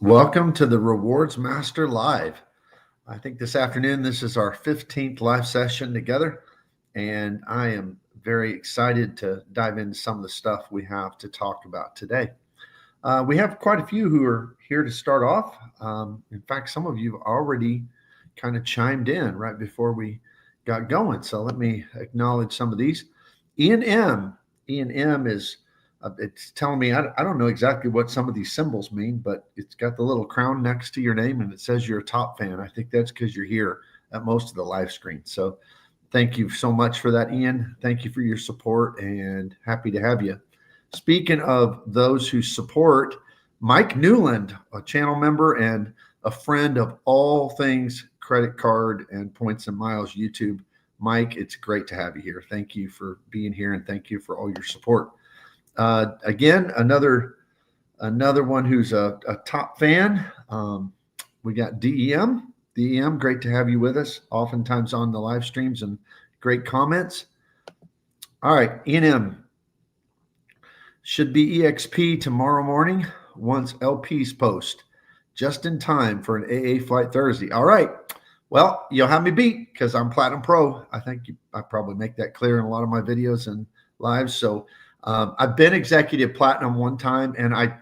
Welcome to the Rewards Master Live. I think this afternoon, this is our 15th live session together, and I am very excited to dive into some of the stuff we have to talk about today. We have quite a few who are here to start off. In fact, some of you have already kind of chimed in right before we got going. So let me acknowledge some of these. Ian M. Ian M is it's telling me I don't know exactly what some of these symbols mean, but it's got the little crown next to your name and it says you're a top fan. I think that's because you're here at most of the live screen. So thank you so much for that, Ian. Thank you for your support and happy to have you. Speaking of those who support, Mike Newland, a channel member and a friend of all things credit card and points and miles YouTube. Mike, it's great to have you here. Thank you for being here and thank you for all your support. Again, another one who's a top fan. We got DEM. DEM, great to have you with us, oftentimes on the live streams and great comments. All right, ENM. Should be EXP tomorrow morning once LPs post, just in time for an AA flight Thursday. All right. Well, you'll have me beat because I'm Platinum Pro. I think I probably make that clear in a lot of my videos and lives. So I've been executive platinum one time, and I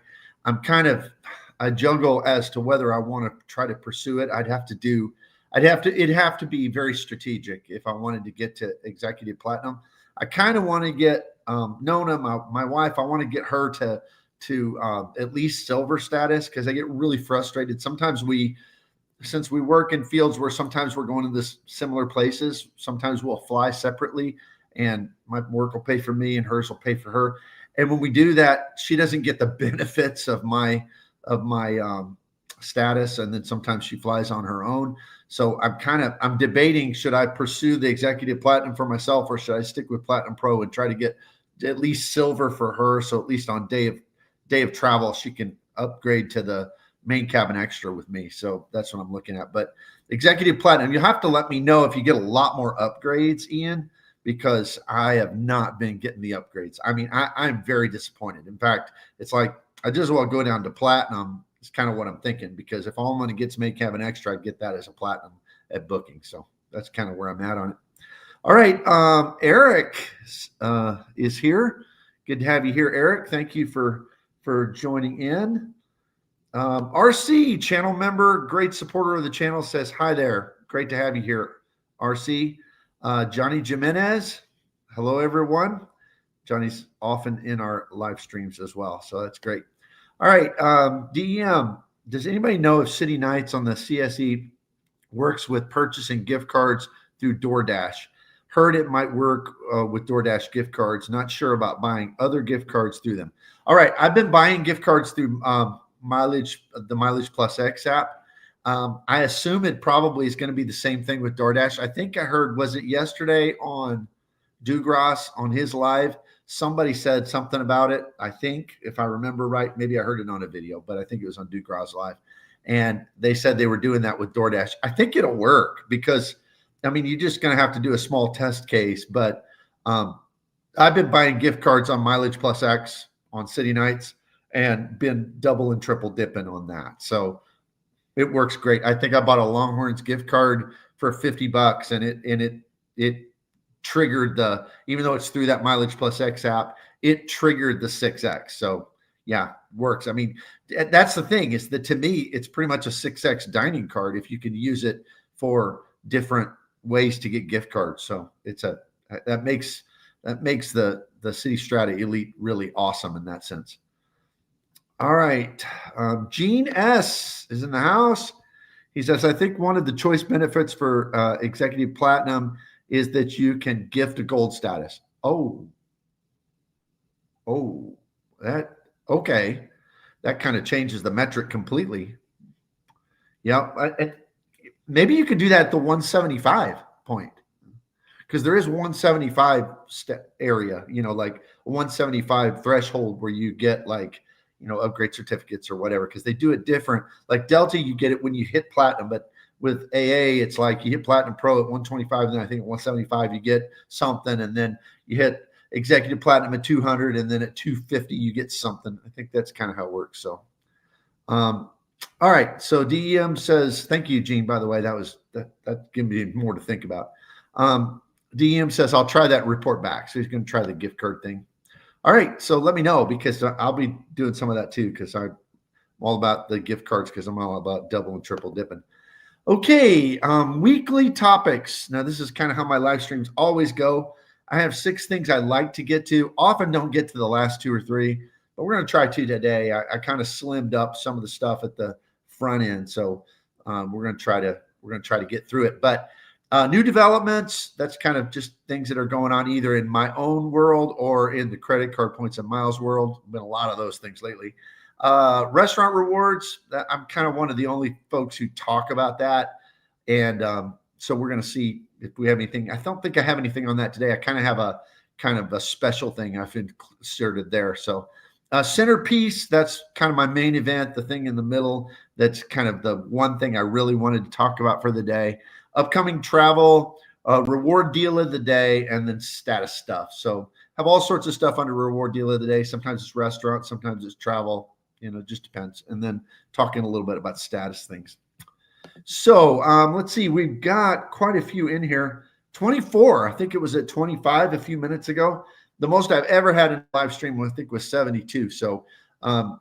juggle as to whether I want to try to pursue it. It'd have to be very strategic if I wanted to get to executive platinum. I kind of want to get Nona, my wife, I want to get her to at least silver status because I get really frustrated. Sometimes since we work in fields where sometimes we're going to this similar places, sometimes we'll fly separately and my work will pay for me and hers will pay for her. And when we do that, she doesn't get the benefits of my status. And then sometimes she flies on her own. So I'm debating, should I pursue the executive platinum for myself or should I stick with Platinum Pro and try to get at least silver for her? So at least on day of travel, she can upgrade to the main cabin extra with me. So that's what I'm looking at. But executive platinum, you'll have to let me know if you get a lot more upgrades, Ian, because I have not been getting the upgrades. I mean, I'm very disappointed. In fact, it's like I just want to go down to platinum. It's kind of what I'm thinking, because if all I'm going to get is main cabin extra, I'd get that as a platinum at booking. So that's kind of where I'm at on it. All right. Eric is here. Good to have you here, Eric. Thank you for joining in. RC, channel member, great supporter of the channel, says hi there. Great to have you here, RC. Johnny Jimenez, hello everyone. Johnny's often in our live streams as well, so that's great. All right, DEM, does anybody know if City Nights on the CSE works with purchasing gift cards through DoorDash? Heard it might work with DoorDash gift cards. Not sure about buying other gift cards through them. All right, I've been buying gift cards through the Mileage Plus X app. I assume it probably is going to be the same thing with DoorDash. I think I heard, was it yesterday on Dugras on his live? Somebody said something about it. I think, if I remember right, maybe I heard it on a video, but I think it was on Dugras live. And they said they were doing that with DoorDash. I think it'll work because, I mean, you're just going to have to do a small test case. But I've been buying gift cards on Mileage Plus X on City Nights and been double and triple dipping on that. So it works great. I think I bought a Longhorns gift card for $50 and it triggered even though it's through that Mileage Plus X app, it triggered the 6X. So yeah, works. I mean, that's the thing, is that to me, it's pretty much a 6X dining card if you can use it for different ways to get gift cards. So that makes the City Strata Elite really awesome in that sense. All right. Gene S is in the house. He says, I think one of the choice benefits for Executive Platinum is that you can gift a gold status. Okay. That kind of changes the metric completely. Yeah. Maybe you could do that at the 175 point, because there is 175 area, like a 175 threshold where you get upgrade certificates or whatever, because they do it different. Like Delta, you get it when you hit platinum, but with AA, it's like you hit Platinum Pro at 125, and then I think at 175 you get something, and then you hit Executive Platinum at 200, and then at 250 you get something. I think that's kind of how it works. So All right. So DEM says, thank you, Gene, by the way. That gave me more to think about. DEM says, I'll try that and report back. So he's going to try the gift card thing. All right. So let me know, because I'll be doing some of that too, because I'm all about the gift cards, because I'm all about double and triple dipping. Okay. Weekly topics. Now, this is kind of how my live streams always go. I have 6 things I like to get to. Often don't get to the last 2 or 3, but we're going to try 2 today. I kind of slimmed up some of the stuff at the front end, so we're going to try to get through it. But new developments, that's kind of just things that are going on either in my own world or in the credit card points and miles world. Been a lot of those things lately. Restaurant rewards, I'm kind of one of the only folks who talk about that, and so we're going to see if we have anything. I don't think I have anything on that today. I kind of a special thing I've inserted there. So centerpiece, that's kind of my main event, the thing in the middle. That's kind of the one thing I really wanted to talk about for the day. Upcoming travel, reward deal of the day, and then status stuff. So have all sorts of stuff under reward deal of the day. Sometimes it's restaurant, sometimes it's travel, just depends. And then talking a little bit about status things. So let's see, we've got quite a few in here. 24, I think it was at 25 a few minutes ago. The most I've ever had in a live stream, I think, was 72. So I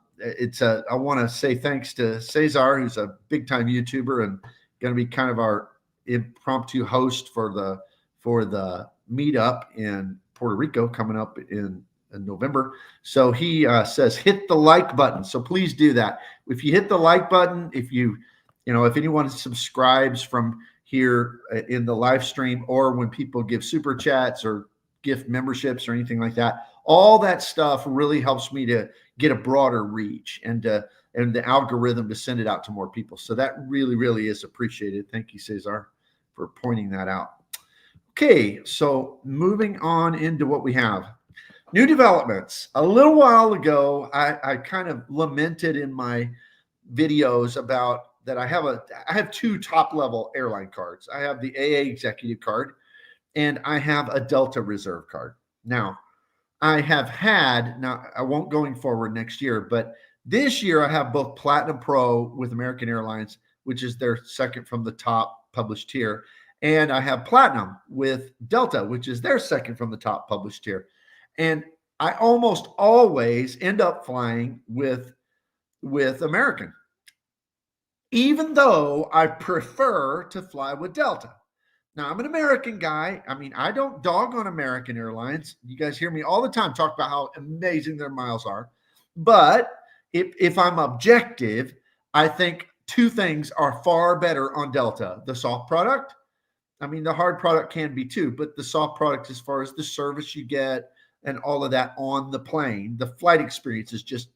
want to say thanks to Cesar, who's a big time YouTuber and going to be kind of our impromptu host for the meetup in Puerto Rico coming up in November. So he says, hit the like button. So please do that. If you hit the like button, if anyone subscribes from here in the live stream, or when people give super chats or gift memberships or anything like that, all that stuff really helps me to get a broader reach and the algorithm to send it out to more people. So that really, really is appreciated. Thank you, Cesar, for pointing that out. Okay, so moving on into what we have. New developments. A little while ago, I kind of lamented in my videos about that I have 2 top-level airline cards. I have the AA executive card, and I have a Delta Reserve card. Now, I won't going forward next year, but this year I have both Platinum Pro with American Airlines, which is their second from the top published tier, and I have Platinum with Delta, which is their second from the top published tier. And I almost always end up flying with American, even though I prefer to fly with Delta. Now, I'm an American guy. I mean, I don't dog on American Airlines. You guys hear me all the time talk about how amazing their miles are. But if I'm objective, I think 2 things are far better on Delta. The soft product. I mean, the hard product can be too, but the soft product, as far as the service you get and all of that on the plane, the flight experience is just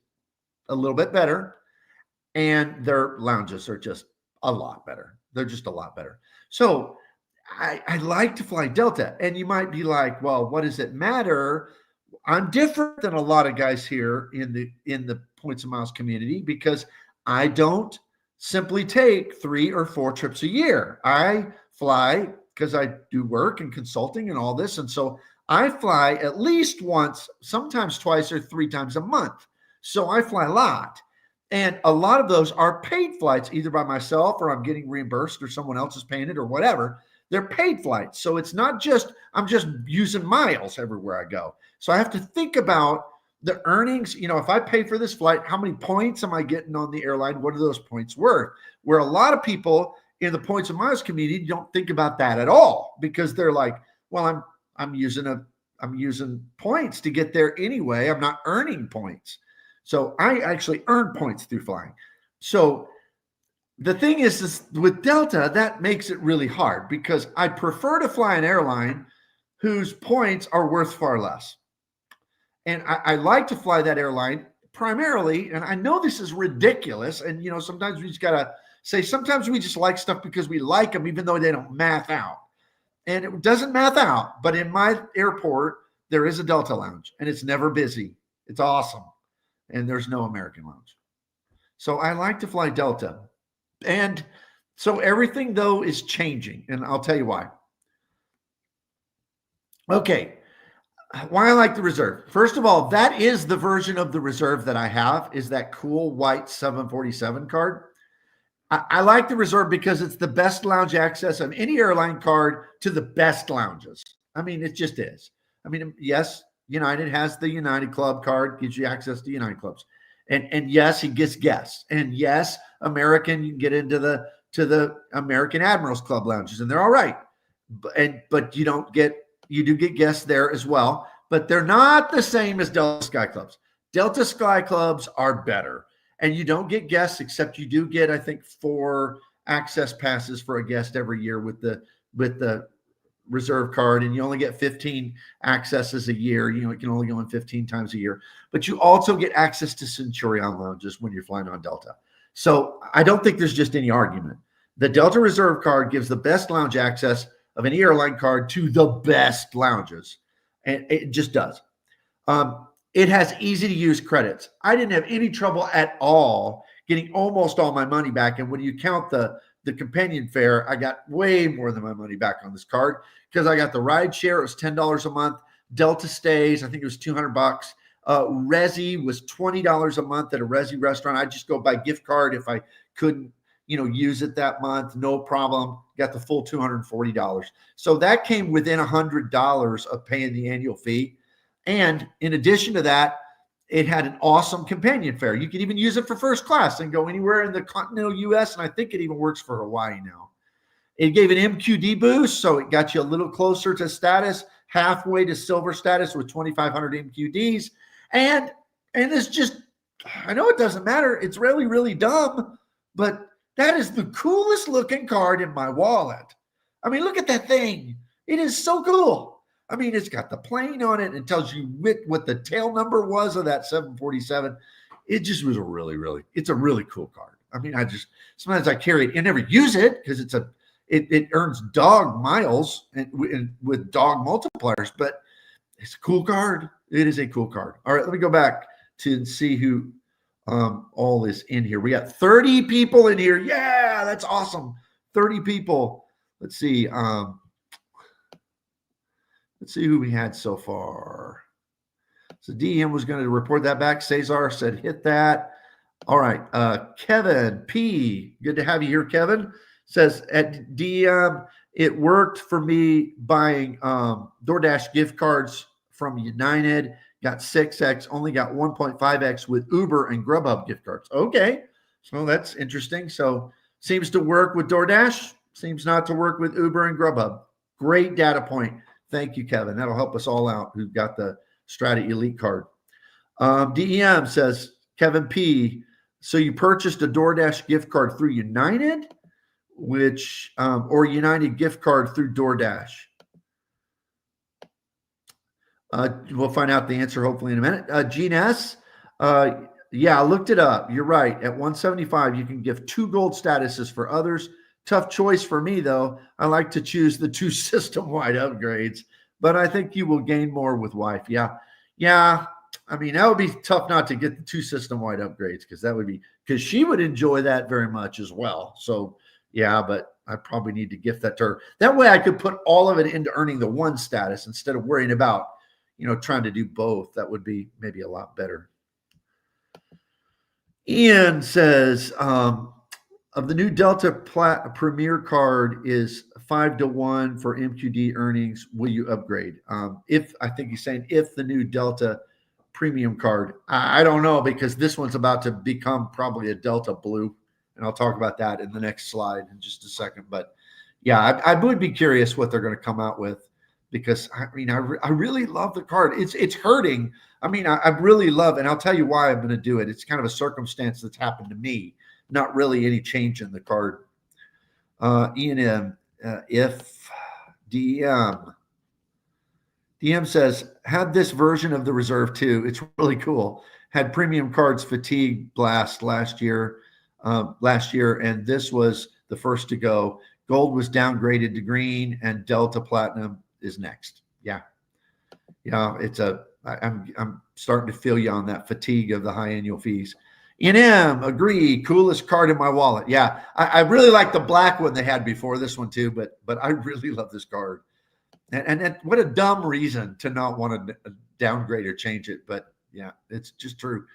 a little bit better. And their lounges are just a lot better. They're just a lot better. So I like to fly Delta. And you might be like, well, what does it matter? I'm different than a lot of guys here in the points and miles community, because I don't simply take 3 or 4 trips a year. I fly because I do work and consulting and all this. And so I fly at least once, sometimes twice or 3 times a month. So I fly a lot. And a lot of those are paid flights, either by myself or I'm getting reimbursed or someone else is paying it or whatever. They're paid flights. So it's not just, I'm just using miles everywhere I go. So I have to think about the earnings. If I pay for this flight, how many points am I getting on the airline? What are those points worth? Where a lot of people in the points and miles community don't think about that at all, because they're like, well, I'm using points to get there anyway. I'm not earning points. So I actually earn points through flying. So the thing is with Delta, that makes it really hard, because I prefer to fly an airline whose points are worth far less. And I like to fly that airline primarily, and I know this is ridiculous, and sometimes we just gotta say, sometimes we just like stuff because we like them, even though they don't math out. And it doesn't math out, but in my airport, there is a Delta lounge, and it's never busy. It's awesome. And there's no American lounge. So I like to fly Delta. And so everything, though, is changing, and I'll tell you why. Okay, why I like the Reserve. First of all, that is the version of the Reserve that I have, is that cool white 747 card. I like the Reserve because it's the best lounge access of any airline card to the best lounges. I mean, it just is. I mean, yes, United has the United Club card, gives you access to United clubs, and yes, he gets guests, and yes, American, you can get into the American Admirals Club lounges, and they're all right, but you do get guests there as well, but they're not the same as Delta Sky Clubs. Delta Sky Clubs are better. And you don't get guests, except you do get, I think, 4 access passes for a guest every year with the Reserve card, and you only get 15 accesses a year. It can only go in 15 times a year. But you also get access to Centurion lounges when you're flying on Delta. So I don't think there's just any argument. The Delta Reserve card gives the best lounge access of any airline card to the best lounges, and it just does. It has easy to use credits. I didn't have any trouble at all getting almost all my money back. And when you count the companion fare, I got way more than my money back on this card because I got the ride share. It was $10 a month. Delta stays, I think it was $200. RESY was $20 a month at a RESY restaurant. I just go buy gift card if I couldn't, use it that month. No problem. Got the full $240. So that came within $100 of paying the annual fee. And in addition to that, it had an awesome companion fare. You could even use it for first class and go anywhere in the continental U.S. And I think it even works for Hawaii now. It gave an MQD boost, so it got you a little closer to status, halfway to silver status with 2,500 MQDs. And it's just, I know it doesn't matter. It's really, really dumb, but that is the coolest looking card in my wallet. I mean, look at that thing. It is so cool. I mean, it's got the plane on it and tells you what the tail number was of that 747. It just was it's a really cool card. I mean, sometimes I carry it and never use it because it earns dog miles and with dog multipliers, but it's a cool card. It is a cool card. All right, let me go back to see who all is in here. We got 30 people in here. Yeah, that's awesome. 30 people. Let's see. Let's see who we had so far. So DM was going to report that back. Cesar said, hit that. All right. Kevin P. Good to have you here, Kevin. Says at DM, it worked for me buying DoorDash gift cards from United. Got 6X, only got 1.5X with Uber and Grubhub gift cards. Okay. So that's interesting. So seems to work with DoorDash. Seems not to work with Uber and Grubhub. Great data point. Thank you, Kevin. That'll help us all out who've got the Strata Elite card. DEM says, Kevin P., so you purchased a DoorDash gift card through United, or United gift card through DoorDash? We'll find out the answer hopefully in a minute. Gene S., yeah, I looked it up. You're right. At 175, you can give 2 gold statuses for others. Tough choice for me, though. I like to choose the 2 system-wide upgrades, but I think you will gain more with wife. Yeah. I mean, that would be tough not to get the 2 system-wide upgrades because she would enjoy that very much as well. So, yeah, but I probably need to gift that to her. That way I could put all of it into earning the 1 status instead of worrying about, trying to do both. That would be maybe a lot better. Ian says, of the new Delta Premier card is 5-to-1 for MQD earnings. Will you upgrade? I think he's saying if the new Delta Premium card, I don't know because this one's about to become probably a Delta Blue, and I'll talk about that in the next slide in just a second. But yeah, I would be curious what they're going to come out with because I mean I really love the card. It's hurting. I mean I really love, and I'll tell you why I'm going to do it. It's kind of a circumstance that's happened to me. Not really any change in the card. Ian M. If DM says, had this version of the Reserve too. It's really cool. Had premium cards fatigue blast last year, and this was the first to go. Gold was downgraded to green, and Delta Platinum is next. Yeah. I'm starting to feel you on that fatigue of the high annual fees. NM, agree, coolest card in my wallet. Yeah, I really like the black one they had before this one too, but I really love this card. And what a dumb reason to not want to downgrade or change it, but yeah, it's just true.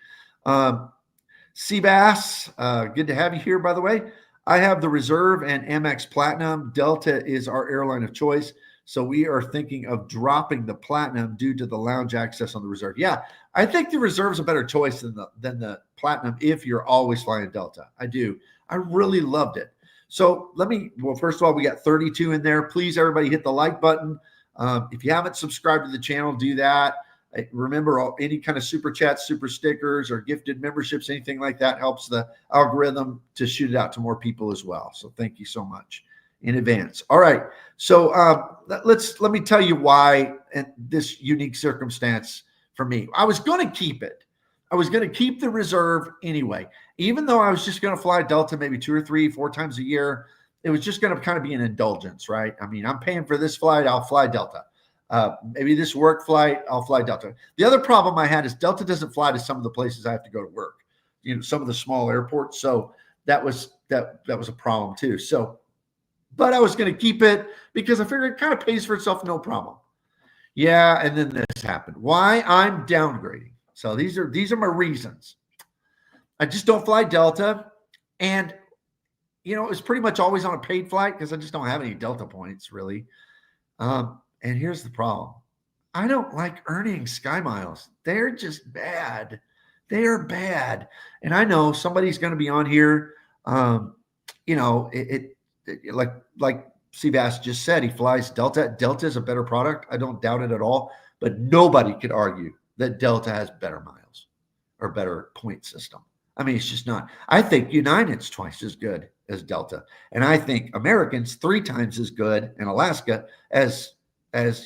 Seabass, good to have you here, by the way. I have the Reserve and Amex Platinum. Delta is our airline of choice. So we are thinking of dropping the Platinum due to the lounge access on the Reserve. Yeah, I think the Reserve is a better choice than the Platinum if you're always flying Delta. I do. I really loved it. So well, first of all, we got 32 in there. Please, everybody, hit the like button. If you haven't subscribed to the channel, do that. Remember, any kind of super chats, super stickers, or gifted memberships, anything like that helps the algorithm to shoot it out to more people as well. So thank you so much in advance. All right. So let me tell you why, and this unique circumstance for me. I was going to keep it. I was going to keep the Reserve anyway, even though I was just going to fly Delta maybe 2 or 3, 4 times a year. It was just going to kind of be an indulgence, right? I mean, I'm paying for this flight, I'll fly Delta. Maybe this work flight, I'll fly Delta. The other problem I had is Delta doesn't fly to some of the places I have to go to work, some of the small airports. So that was a problem too. So, but I was going to keep it because I figured it kind of pays for itself, no problem. Yeah, and then this happened. Why? I'm downgrading. So these are my reasons. I just don't fly Delta, and it was pretty much always on a paid flight because I just don't have any Delta points really. And here's the problem. I don't like earning Sky Miles. They're just bad. They are bad. And I know somebody's going to be on here. Like Seabass just said, he flies Delta. Delta is a better product. I don't doubt it at all. But nobody could argue that Delta has better miles or better point system. I mean, it's just not. I think United's twice as good as Delta. And I think American's 3 times as good in Alaska as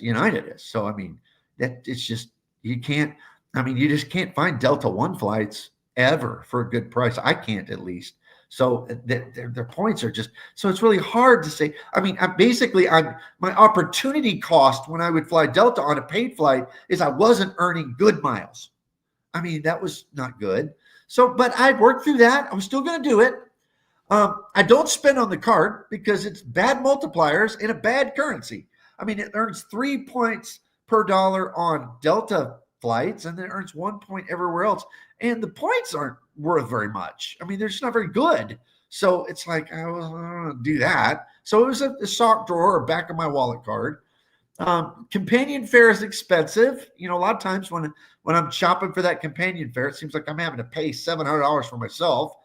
United is. So, I mean, it's just, you just can't find Delta One flights ever for a good price. I can't, at least. So their points are just, so it's really hard to say. I mean, my opportunity cost when I would fly Delta on a paid flight is I wasn't earning good miles. I mean, that was not good. So, but I worked through that. I was still going to do it. I don't spend on the card because it's bad multipliers in a bad currency. I mean, it earns 3 points per dollar on Delta flights, and then it earns 1 point everywhere else. And the points aren't worth very much. I mean, they're just not very good. So it's like, I don't want to do that. So it was a sock drawer or back of my wallet card. Companion fare is expensive. A lot of times when I'm shopping for that companion fare, it seems like I'm having to pay $700 for myself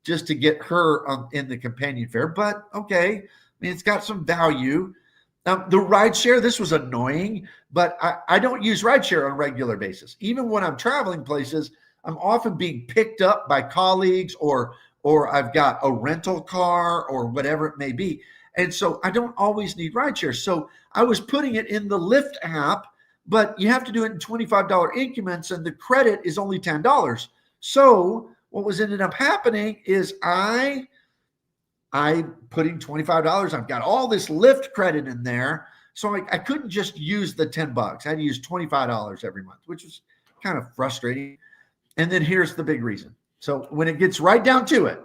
just to get her in the companion fare. But okay, I mean, it's got some value. The rideshare, this was annoying, but I don't use rideshare on a regular basis. Even when I'm traveling places, I'm often being picked up by colleagues or I've got a rental car or whatever it may be. And so I don't always need rideshare. So I was putting it in the Lyft app, but you have to do it in $25 increments, and the credit is only $10. So what was ended up happening is I putting $25. I've got all this Lyft credit in there. So I couldn't just use the $10. I had to use $25 every month, which was kind of frustrating. And then here's the big reason. So when it gets right down to it,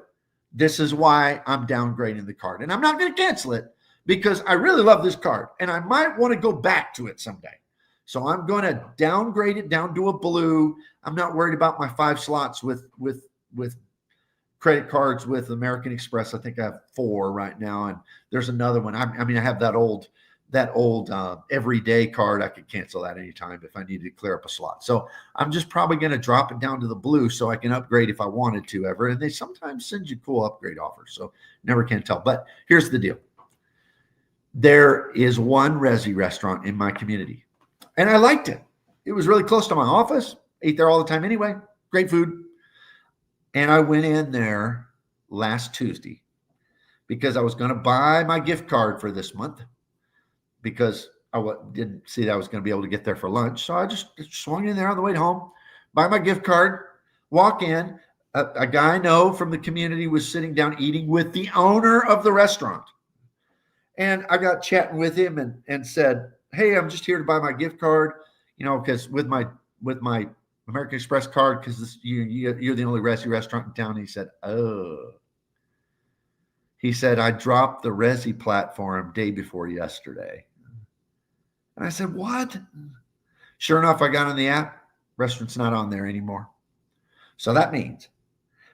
this is why I'm downgrading the card. And I'm not going to cancel it because I really love this card and I might want to go back to it someday. So I'm going to downgrade it down to a blue. I'm not worried about my 5 slots with credit cards with American Express. I think I have 4 right now, and there's another one. I have that old everyday card. I could cancel that anytime if I needed to clear up a slot. So I'm just probably going to drop it down to the blue so I can upgrade if I wanted to ever. And they sometimes send you cool upgrade offers, so never can tell. But here's the deal: there is one RESY restaurant in my community, and I liked it. It was really close to my office. Ate there all the time anyway. Great food. And I went in there last Tuesday because I was going to buy my gift card for this month because I didn't see that I was going to be able to get there for lunch. So I just swung in there on the way home, buy my gift card, walk in. A guy I know from the community was sitting down eating with the owner of the restaurant. And I got chatting with him and said, hey, I'm just here to buy my gift card, because with my American Express card, because you're the only RESY restaurant in town. He said, oh. He said, I dropped the RESY platform day before yesterday. And I said, what? Sure enough, I got on the app. Restaurant's not on there anymore. So that means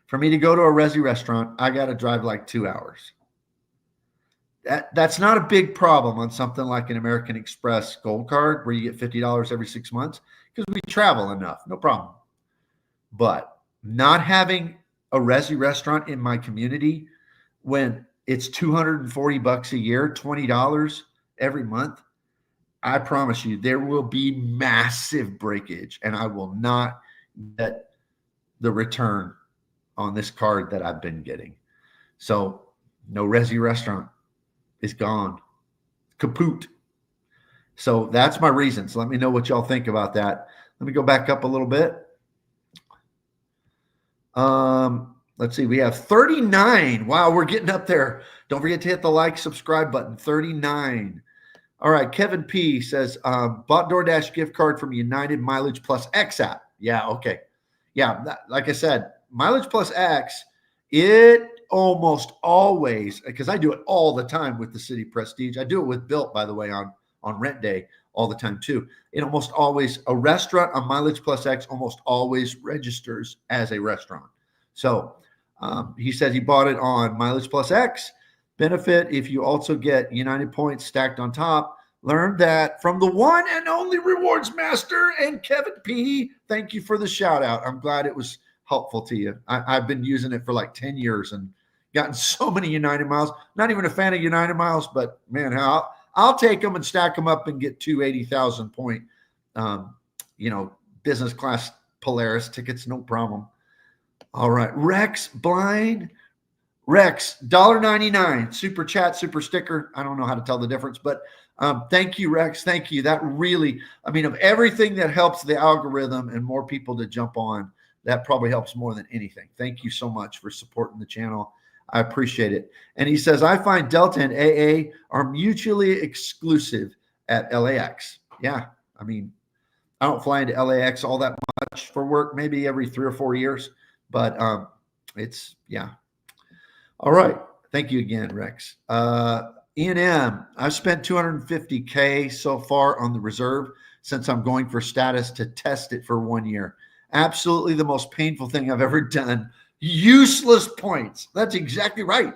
For me to go to a RESY restaurant, I got to drive like 2 hours. That's not a big problem on something like an American Express Gold Card where you get $50 every 6 months because we travel enough, no problem. But not having a RESY restaurant in my community when it's $240 a year, $20 every month, I promise you there will be massive breakage and I will not get the return on this card that I've been getting. So no RESY restaurant is gone. Kaput. So that's my reasons. Let me know what y'all think about that. Let me go back up a little bit. Let's see. We have 39. Wow, we're getting up there. Don't forget to hit the like, subscribe button. 39. All right. Kevin P says, bought DoorDash gift card from United Mileage Plus X app. Yeah. Okay. Yeah. Like I said, Mileage Plus X, it almost always, because I do it all the time with the City Prestige. I do it with Built, by the way, on rent day all the time too. It almost always, a restaurant on Mileage Plus X almost always registers as a restaurant. So he says he bought it on Mileage Plus X. Benefit if you also get United points stacked on top. Learned that from the one and only Rewards Master and Kevin P. Thank you for the shout out. I'm glad it was helpful to you. I've been using it for like 10 years and gotten so many United miles. Not even a fan of United miles, but man, I'll take them and stack them up and get two 80,000 point, business class Polaris tickets. No problem. All right. Rex Blind. Rex, $1.99. Super chat, super sticker. I don't know how to tell the difference, but thank you, Rex. Thank you. That really, of everything that helps the algorithm and more people to jump on, that probably helps more than anything. Thank you so much for supporting the channel. I appreciate it. And he says, I find Delta and AA are mutually exclusive at LAX. Yeah. I don't fly into LAX all that much for work, maybe every 3 or 4 years, but it's, yeah. All right. Thank you again, Rex. E&M, I've spent $250K so far on the reserve since I'm going for status to test it for 1 year. Absolutely the most painful thing I've ever done. Useless points. That's exactly right.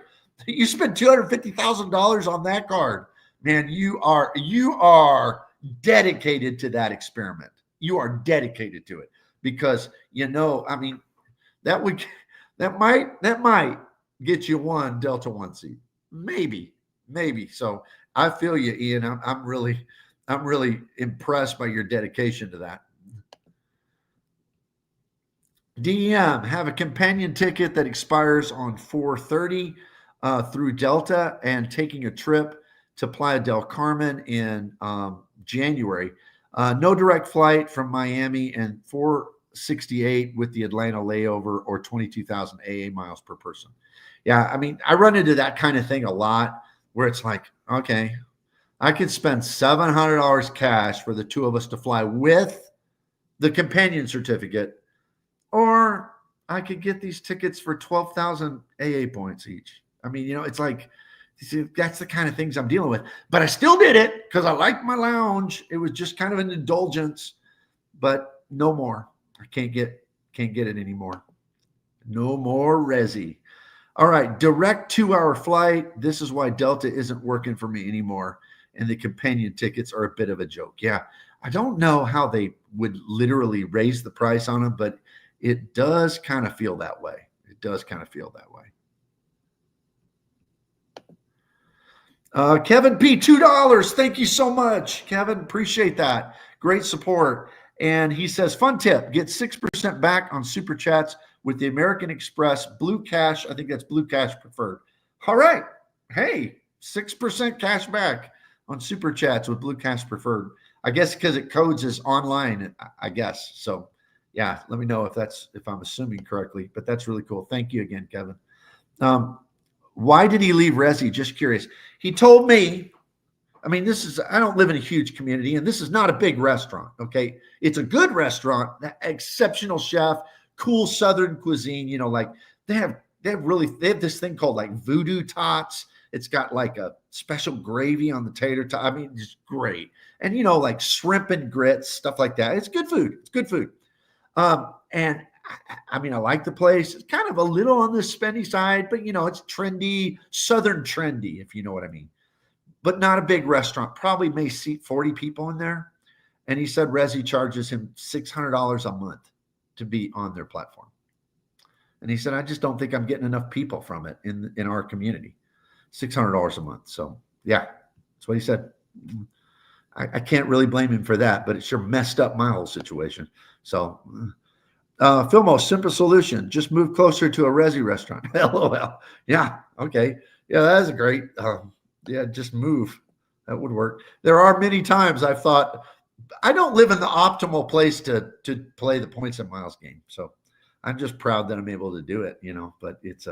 You spent $250,000 on that card. Man, you are dedicated to that experiment. You are dedicated to it because, that might get you one Delta One seat. Maybe. So I feel you, Ian. I'm really impressed by your dedication to that. DEM, have a companion ticket that expires on 4/30 through Delta and taking a trip to Playa del Carmen in January. No direct flight from Miami and 468 with the Atlanta layover or 22,000 AA miles per person. Yeah, I run into that kind of thing a lot where it's like, okay, I could spend $700 cash for the two of us to fly with the companion certificate, or I could get these tickets for 12,000 AA points each. It's like, that's the kind of things I'm dealing with. But I still did it because I liked my lounge. It was just kind of an indulgence, but no more. I can't get it anymore. No more RESY. All right, direct 2-hour flight. This is why Delta isn't working for me anymore, and the companion tickets are a bit of a joke. Yeah, I don't know how they would literally raise the price on them, but it does kind of feel that way. Kevin P, $2. Thank you so much, Kevin. Appreciate that. Great support. And he says, fun tip, get 6% back on Super Chats with the American Express Blue Cash. I think that's Blue Cash Preferred. All right. Hey, 6% cash back on Super Chats with Blue Cash Preferred. I guess because it codes is online, I guess. So, yeah, let me know if I'm assuming correctly, but that's really cool. Thank you again, Kevin. Why did he leave RESY? Just curious. He told me, I don't live in a huge community, and this is not a big restaurant, okay? It's a good restaurant, exceptional chef, cool Southern cuisine, they have this thing called like voodoo tots. It's got like a special gravy on the tater tot. It's great. And, like shrimp and grits, stuff like that. It's good food. And I mean, I like the place. It's kind of a little on the spendy side, but it's trendy, Southern trendy, if you know what I mean. But not a big restaurant. Probably may seat 40 people in there. And he said RESY charges him $600 a month to be on their platform. And he said, I just don't think I'm getting enough people from it in our community. $600 a month. So yeah, that's what he said. I can't really blame him for that, but it sure messed up my whole situation. So Filmo, simple solution. Just move closer to a RESY restaurant. LOL. Yeah. Okay. Yeah, that is great. Yeah, just move. That would work. There are many times I've thought, I don't live in the optimal place to play the points and miles game. So I'm just proud that I'm able to do it, but it's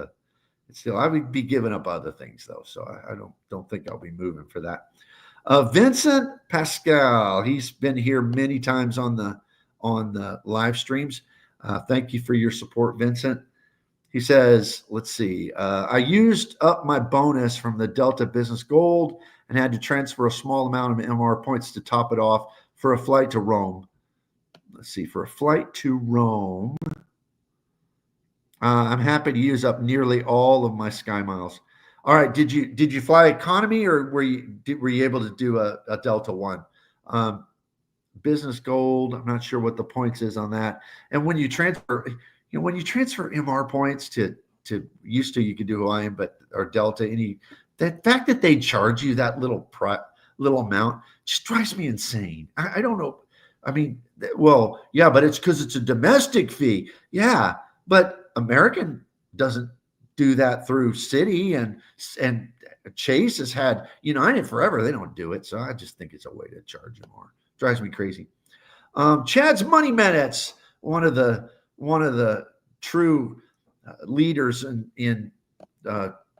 still, I would be giving up other things though. So I don't think I'll be moving for that. Vincent Pascal, he's been here many times on the live streams. Thank you for your support, Vincent. He says, let's see, I used up my bonus from the Delta Business Gold and had to transfer a small amount of MR points to top it off for a flight to Rome. Let's see, for a flight to Rome, I'm happy to use up nearly all of my Sky Miles. All right, did you fly economy or were you able to do a Delta One? Business Gold, I'm not sure what the points is on that. And when you transfer, MR points to used to, you could do Hawaiian, or Delta, the fact that they charge you that little amount just drives me insane. I don't know. I mean, well, yeah, but it's because it's a domestic fee. Yeah, but American doesn't do that through Citi, and Chase has had United forever. They don't do it, so I just think it's a way to charge you more. Drives me crazy. Chad's Money Minutes, one of the true leaders in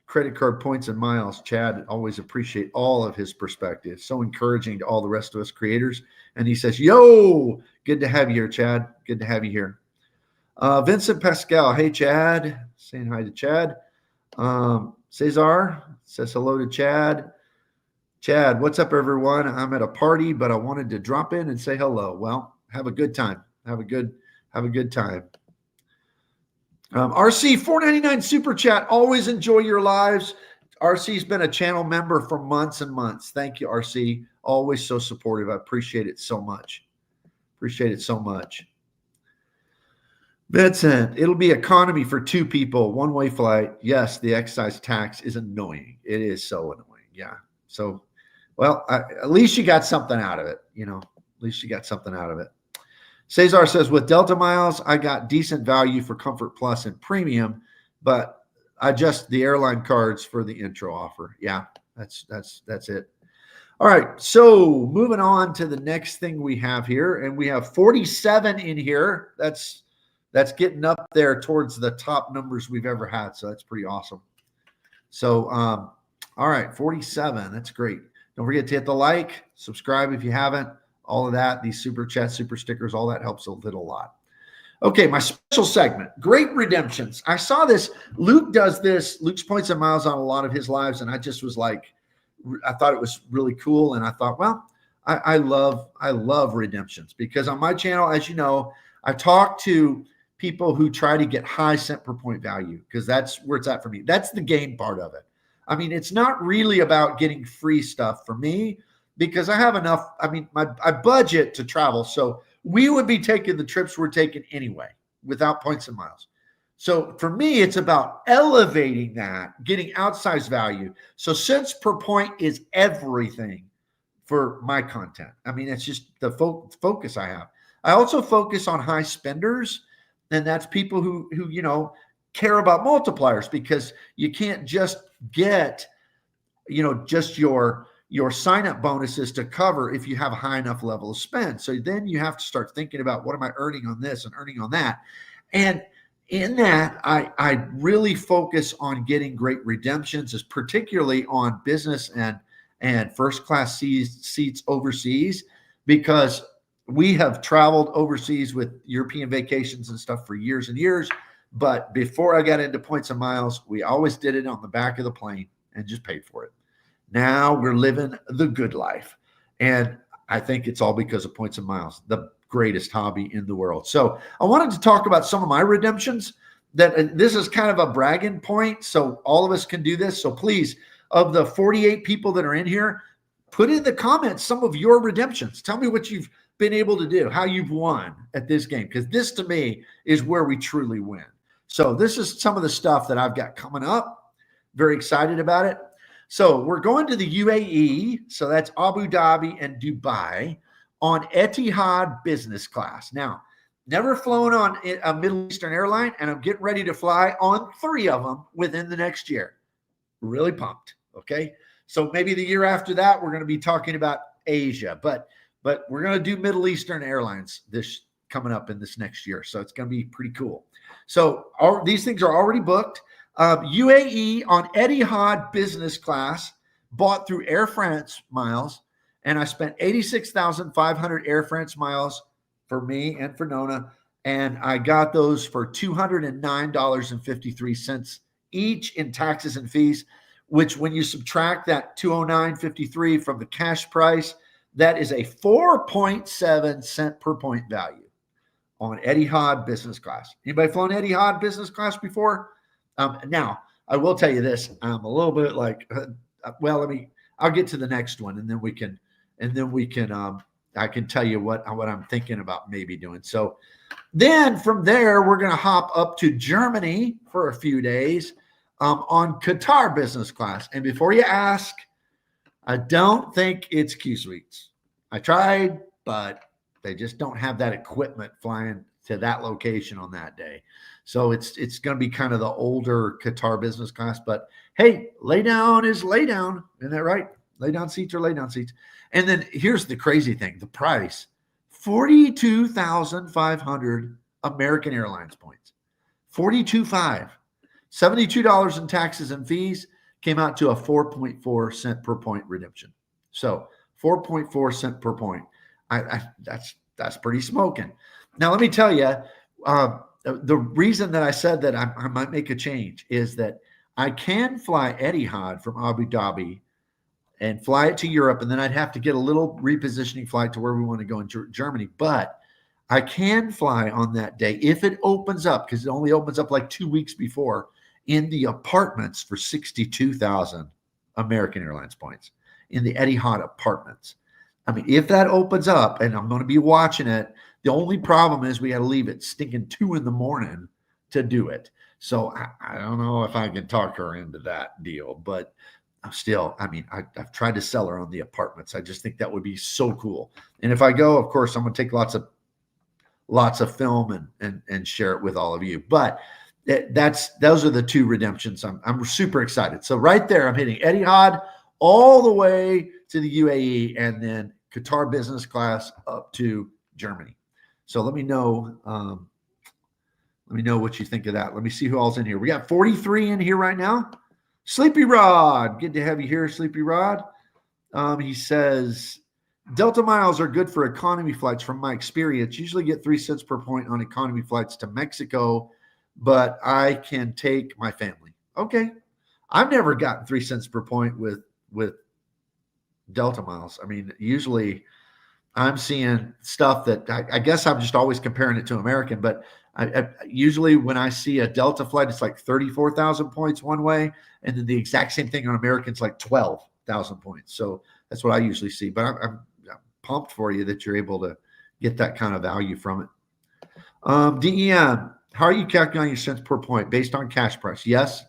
credit card points and miles. Chad, always appreciate all of his perspective. So encouraging to all the rest of us creators. And he says, yo, good to have you here, Chad. Good to have you here. Vincent Pascal, hey, Chad. Saying hi to Chad. Cesar says hello to Chad. Chad, what's up, everyone? I'm at a party, but I wanted to drop in and say hello. Well, have a good time. Have a good time. RC, $4.99 super chat. Always enjoy your lives. RC's been a channel member for months and months. Thank you, RC. Always so supportive. I appreciate it so much. Vincent, it'll be economy for 2 people, one-way flight. Yes, the excise tax is annoying. It is so annoying. Yeah. So, well, at least you got something out of it. At least you got something out of it. Cesar says, with Delta Miles, I got decent value for Comfort Plus and Premium, but I just the airline cards for the intro offer. Yeah, that's it. All right, so moving on to the next thing we have here, and we have 47 in here. That's getting up there towards the top numbers we've ever had, so that's pretty awesome. So, all right, 47. That's great. Don't forget to hit the like, subscribe if you haven't. All of that, these super chats, super stickers, all that helps a little lot. Okay, my special segment, great redemptions. I saw this. Luke does this. Luke's Points and Miles on a lot of his lives, and I just was like, I thought it was really cool, and I thought, well, I love redemptions because on my channel, as you know, I talk to people who try to get high cent per point value because that's where it's at for me. That's the game part of it. I mean, it's not really about getting free stuff for me because I have enough. I mean, I budget to travel. So we would be taking the trips we're taking anyway without points and miles. So for me, it's about elevating that, getting outsized value. So cents per point is everything for my content. I mean, it's just the focus I have. I also focus on high spenders, and that's people who care about multipliers because you can't just get, just your sign-up bonuses to cover if you have a high enough level of spend. So then you have to start thinking about what am I earning on this and earning on that. And in that, I really focus on getting great redemptions, is particularly on business and first-class seats overseas, because we have traveled overseas with European vacations and stuff for years and years. But before I got into points and miles, we always did it on the back of the plane and just paid for it. Now we're living the good life. And I think it's all because of points and miles. The greatest hobby in the world. So I wanted to talk about some of my redemptions. That this is kind of a bragging point, so all of us can do this. So please, of the 48 people that are in here, put in the comments some of your redemptions. Tell me what you've been able to do, how you've won at this game, because this to me is where we truly win. So this is some of the stuff that I've got coming up. Very excited about it. So we're going to the UAE. So that's Abu Dhabi and Dubai on Etihad business class. Now, never flown on a Middle Eastern airline, and I'm getting ready to fly on 3 of them within the next year. Really pumped. Okay. So maybe the year after that, we're going to be talking about Asia, but we're going to do Middle Eastern airlines this coming up in this next year. So it's going to be pretty cool. So these things are already booked. UAE on Etihad business class, bought through Air France miles, and I spent 86,500 Air France miles for me and for Nona, and I got those for $209.53 each in taxes and fees, which when you subtract that $209.53 from the cash price, that is a 4.7 cent per point value on Etihad business class. Anybody flown Etihad business class before? Now, I will tell you this. I'm a little bit like, I'll get to the next one, and then we can, I can tell you what I'm thinking about maybe doing. So then from there, we're going to hop up to Germany for a few days on Qatar business class. And before you ask, I don't think it's Q Suites. I tried, but they just don't have that equipment flying to that location on that day. So it's going to be kind of the older Qatar business class. But hey, lay down is lay down. Isn't that right? Lay down seats are lay down seats. And then here's the crazy thing. The price, 42,500 American Airlines points. 42.5. $72 in taxes and fees came out to a 4.4 cent per point redemption. So 4.4 cent per point. That's pretty smoking. Now, let me tell you, the reason that I said that I might make a change is that I can fly Etihad from Abu Dhabi and fly it to Europe, and then I'd have to get a little repositioning flight to where we want to go in Germany. But I can fly on that day if it opens up, because it only opens up like 2 weeks before, in the apartments for 62,000 American Airlines points in the Etihad apartments. I mean, if that opens up, and I'm going to be watching it, the only problem is we got to leave at stinking 2 a.m. to do it. So I don't know if I can talk her into that deal, but still, I mean, I've tried to sell her on the apartments. I just think that would be so cool. And if I go, of course, I'm going to take lots of film and share it with all of you. But those are the 2 redemptions. I'm super excited. So right there, I'm hitting Etihad all the way to the UAE, and then Qatar business class up to Germany. So let me know what you think of that. Let me see who all's in here. We got 43 in here right now. Sleepy Rod, good to have you here, Sleepy Rod. He says, Delta miles are good for economy flights from my experience. Usually get 3 cents per point on economy flights to Mexico, but I can take my family. Okay. I've never gotten 3 cents per point with Delta miles. I mean, usually I'm seeing stuff that I guess I'm just always comparing it to American, but I usually when I see a Delta flight, it's like 34,000 points one way, and then the exact same thing on American's like 12,000 points. So that's what I usually see. But I'm pumped for you that you're able to get that kind of value from it. DEM, how are you calculating your cents per point based on cash price? Yes,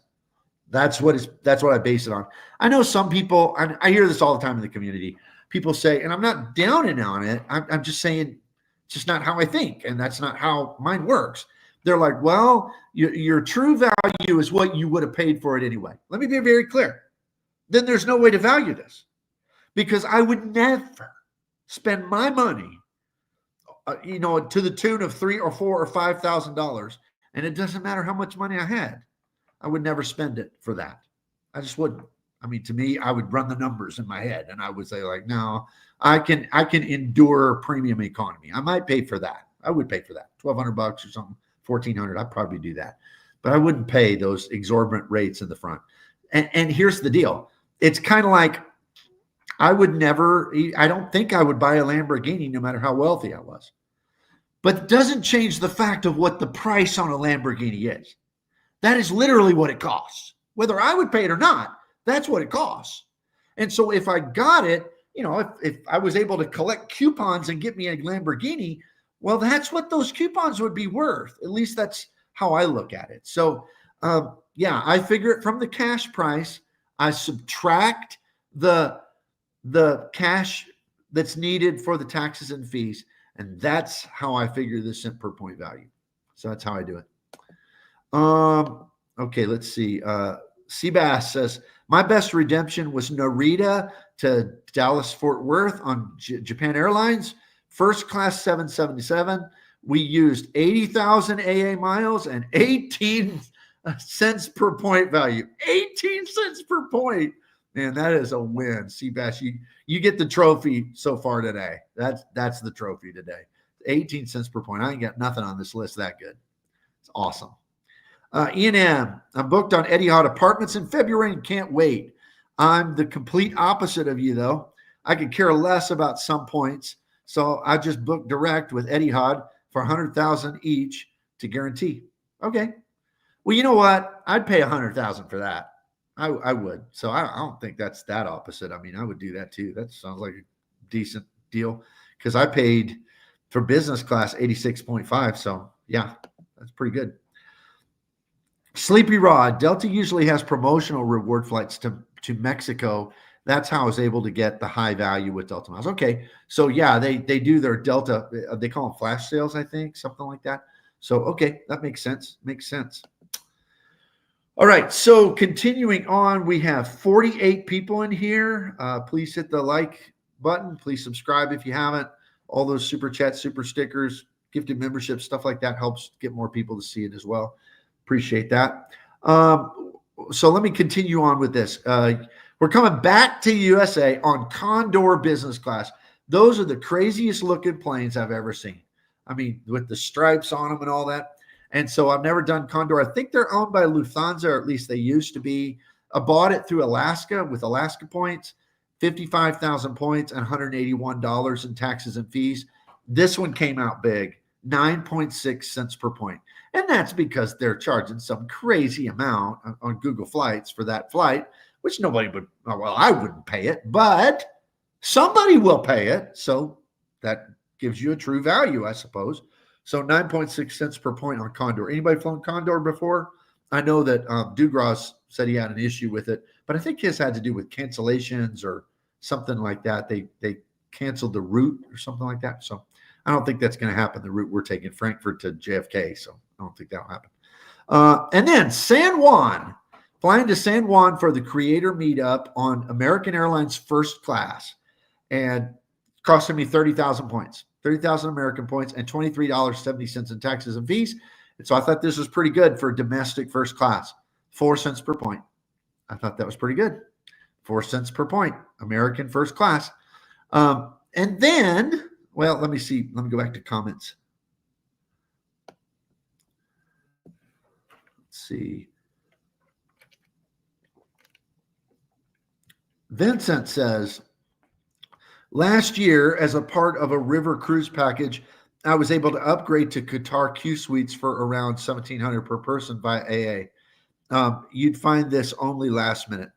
that's what I base it on. I know some people, I hear this all the time in the community. People say, and I'm not downing on it. I'm just saying it's just not how I think, and that's not how mine works. They're like, well, your true value is what you would have paid for it anyway. Let me be very clear. Then there's no way to value this, because I would never spend my money, to the tune of $3,000 or $4,000 or $5,000, and it doesn't matter how much money I had. I would never spend it for that. I just wouldn't. I mean, to me, I would run the numbers in my head, and I would say, like, no, I can endure premium economy. I might pay for that. I would pay for that, $1,200 or something, $1,400. I'd probably do that, but I wouldn't pay those exorbitant rates in the front. And here's the deal: it's kind of like I don't think I would buy a Lamborghini no matter how wealthy I was. but it doesn't change the fact of what the price on a Lamborghini is. That is literally what it costs. Whether I would pay it or not, that's what it costs. And so if I got it, if I was able to collect coupons and get me a Lamborghini, well, that's what those coupons would be worth. At least that's how I look at it. So, yeah, I figure it from the cash price. I subtract the cash that's needed for the taxes and fees, and that's how I figure the cent per point value. So that's how I do it. Okay, let's see. Seabass says, my best redemption was Narita to Dallas Fort Worth on Japan Airlines, first class 777. We used 80,000 AA miles and 18 cents per point value. 18 cents per point. Man, that is a win. Seabass, you get the trophy so far today. That's the trophy today. 18 cents per point. I ain't got nothing on this list that good. It's awesome. Ian M. I'm booked on Etihad Apartments in February and can't wait. I'm the complete opposite of you, though. I could care less about some points, so I just booked direct with Etihad for $100,000 each to guarantee. Okay. Well, you know what? I'd pay $100,000 for that. I would. So I don't think that's that opposite. I mean, I would do that too. That sounds like a decent deal because I paid for business class 86.5. So yeah, that's pretty good. Sleepy Rod, Delta usually has promotional reward flights to Mexico. That's how I was able to get the high value with Delta miles. Okay, so yeah, they do their Delta, they call them flash sales, I think, something like that. So, okay, that makes sense. Makes sense. All right, so continuing on, we have 48 people in here. Please hit the like button. Please subscribe if you haven't. All those super chats, super stickers, gifted memberships, stuff like that helps get more people to see it as well. Appreciate that. So let me continue on with this. We're coming back to USA on Condor business class. Those are the craziest looking planes I've ever seen. I mean, with the stripes on them and all that. And so I've never done Condor. I think they're owned by Lufthansa, or at least they used to be. I bought it through Alaska with Alaska points, 55,000 points and $181 in taxes and fees. This one came out big, 9.6 cents per point. And that's because they're charging some crazy amount on Google Flights for that flight, which nobody would, well, I wouldn't pay it, but somebody will pay it. So that gives you a true value, I suppose. So 9.6 cents per point on Condor. Anybody flown Condor before? I know that Dugras said he had an issue with it, but I think his had to do with cancellations or something like that. They canceled the route or something like that. So I don't think that's going to happen. The route we're taking, Frankfurt to JFK. So I don't think that'll happen. And then San Juan, flying to San Juan for the creator meetup on American Airlines first class, and costing me 30,000 points, 30,000 American points, and $23.70 in taxes and fees. And so I thought this was pretty good for domestic first class, 4 cents per point. I thought that was pretty good. 4 cents per point, American first class. And then, well, let me see. Let me go back to comments. Let's see. Vincent says, last year, as a part of a river cruise package, I was able to upgrade to Qatar Q Suites for around $1,700 per person via AA. You'd find this only last minute.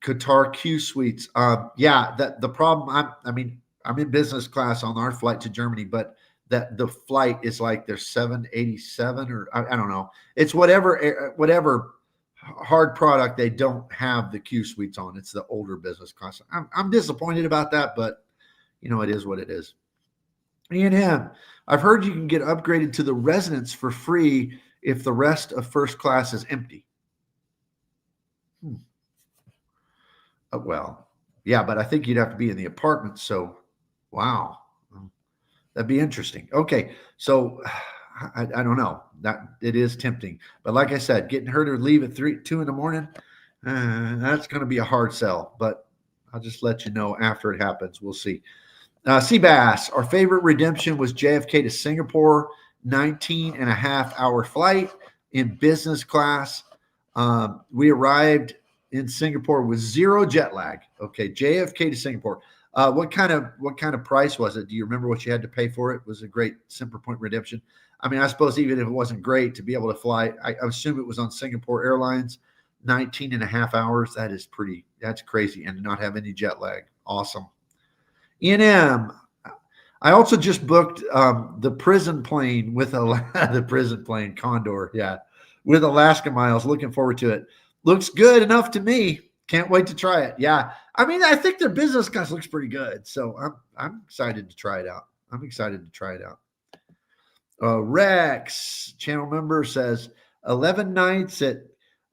Qatar Q Suites. Yeah, the problem. I'm in business class on our flight to Germany, but that the flight is like there's 787 or I don't know. It's whatever hard product they don't have the Q Suites on. It's the older business class. I'm disappointed about that, but it is what it is. Ian M, I've heard you can get upgraded to the residence for free if the rest of first class is empty. Well, yeah, but I think you'd have to be in the apartment. So, wow, that'd be interesting. Okay, so I don't know. That it is tempting, but like I said, getting her to leave at 2 in the morning, that's going to be a hard sell. But I'll just let you know after it happens. We'll see. Seabass, our favorite redemption was JFK to Singapore, 19.5-hour flight in business class. We arrived in Singapore with zero jet lag. Okay, JFK to Singapore. What kind of price was it? Do you remember what you had to pay for it? It was a great Semper Point redemption. I mean, I suppose even if it wasn't great to be able to fly, I assume it was on Singapore Airlines, 19 and a half hours. That's crazy. And to not have any jet lag. Awesome. E&M. I also just booked the prison plane with the prison plane Condor. Yeah. With Alaska miles. Looking forward to it. Looks good enough to me. Can't wait to try it. Yeah. I mean, I think their business class looks pretty good. So I'm excited to try it out. Rex, channel member, says 11 nights at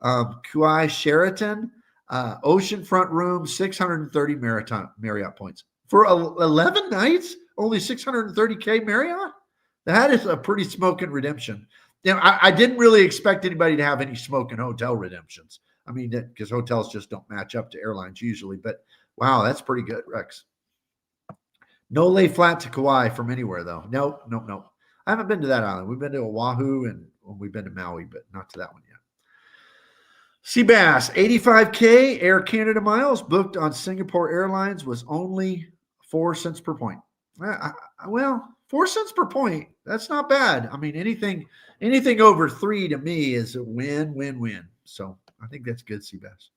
Kauai Sheraton, oceanfront room, 630 Marriott points. For 11 nights, only 630K Marriott? That is a pretty smoking redemption. You know, I didn't really expect anybody to have any smoking hotel redemptions. I mean, because hotels just don't match up to airlines usually. But wow, that's pretty good, Rex. No lay flat to Kauai from anywhere, though. No. I haven't been to that island. We've been to Oahu and we've been to Maui, but not to that one yet. Seabass, 85K Air Canada miles booked on Singapore Airlines was only 4 cents per point. Well, 4 cents per point, that's not bad. I mean, anything over 3 to me is a win. So I think that's good, Seabass.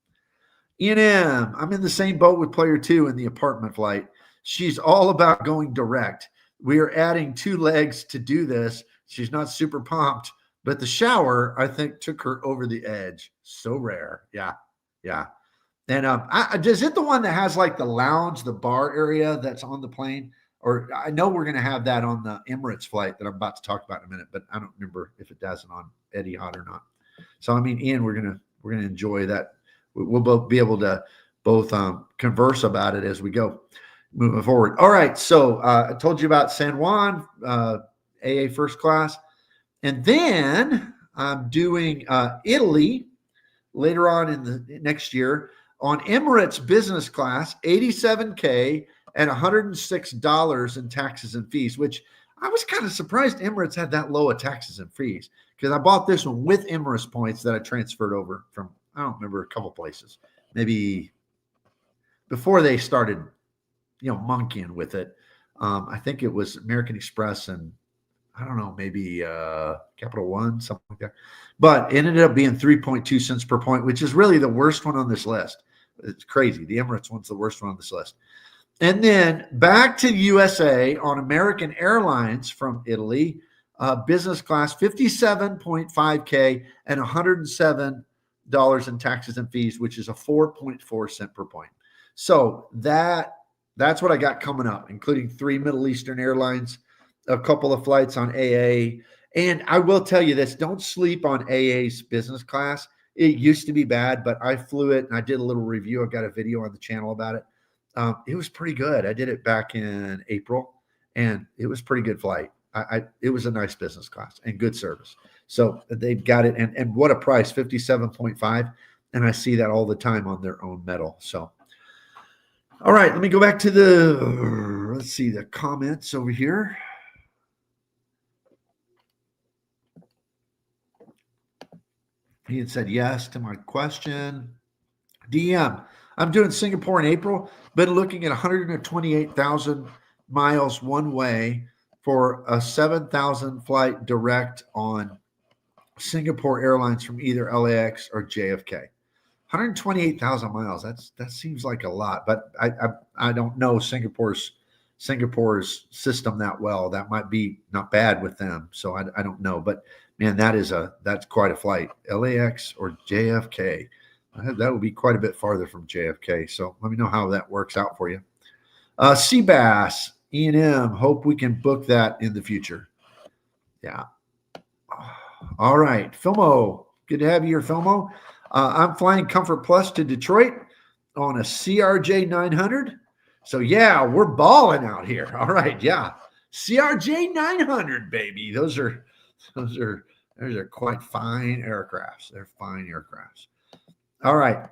E&M, I'm in the same boat with player 2 in the apartment flight. She's all about going direct. We are adding 2 legs to do this. She's not super pumped, but the shower, I think, took her over the edge. So rare. Yeah. And is it the one that has like the lounge, the bar area that's on the plane? Or I know we're going to have that on the Emirates flight that I'm about to talk about in a minute, but I don't remember if it does it on Etihad or not. So, I mean, Ian, we're going to enjoy that. We'll both be able to converse about it as we go moving forward. All right. So I told you about San Juan, AA first class. And then I'm doing Italy later on in the next year on Emirates business class, 87K and $106 in taxes and fees, which I was kind of surprised Emirates had that low of taxes and fees because I bought this one with Emirates points that I transferred over from, I don't remember, a couple places, maybe before they started, monkeying with it. I think it was American Express and I don't know, maybe Capital One, something like that. But it ended up being 3.2 cents per point, which is really the worst one on this list. It's crazy. The Emirates one's the worst one on this list. And then back to USA on American Airlines from Italy, business class, 57.5K and $107 in taxes and fees, which is a 4.4 cent per point. So that's what I got coming up, including 3 Middle Eastern airlines, a couple of flights on AA. And I will tell you this, don't sleep on AA's business class. It used to be bad, but I flew it and I did a little review. I've got a video on the channel about it. It was pretty good. I did it back in April and it was a pretty good flight. It was a nice business class and good service. So they've got it. And what a price, 57.5. And I see that all the time on their own metal. So, all right, let me go back to the comments over here. He had said yes to my question. DM, I'm doing Singapore in April, been looking at 128,000 miles one way for a 7,000 flight direct on Singapore Airlines from either LAX or JFK. 128,000 miles. That seems like a lot, but I don't know Singapore's system that well. That might be not bad with them. So I don't know, but man, that's quite a flight. LAX or JFK. That would be quite a bit farther from JFK. So let me know how that works out for you. Seabass, E&M, hope we can book that in the future. Yeah. All right. Filmo, good to have you here, Filmo. I'm flying Comfort Plus to Detroit on a CRJ 900. So yeah, we're balling out here. All right. Yeah. CRJ 900, baby. Those are quite fine aircrafts. They're fine aircrafts. All right.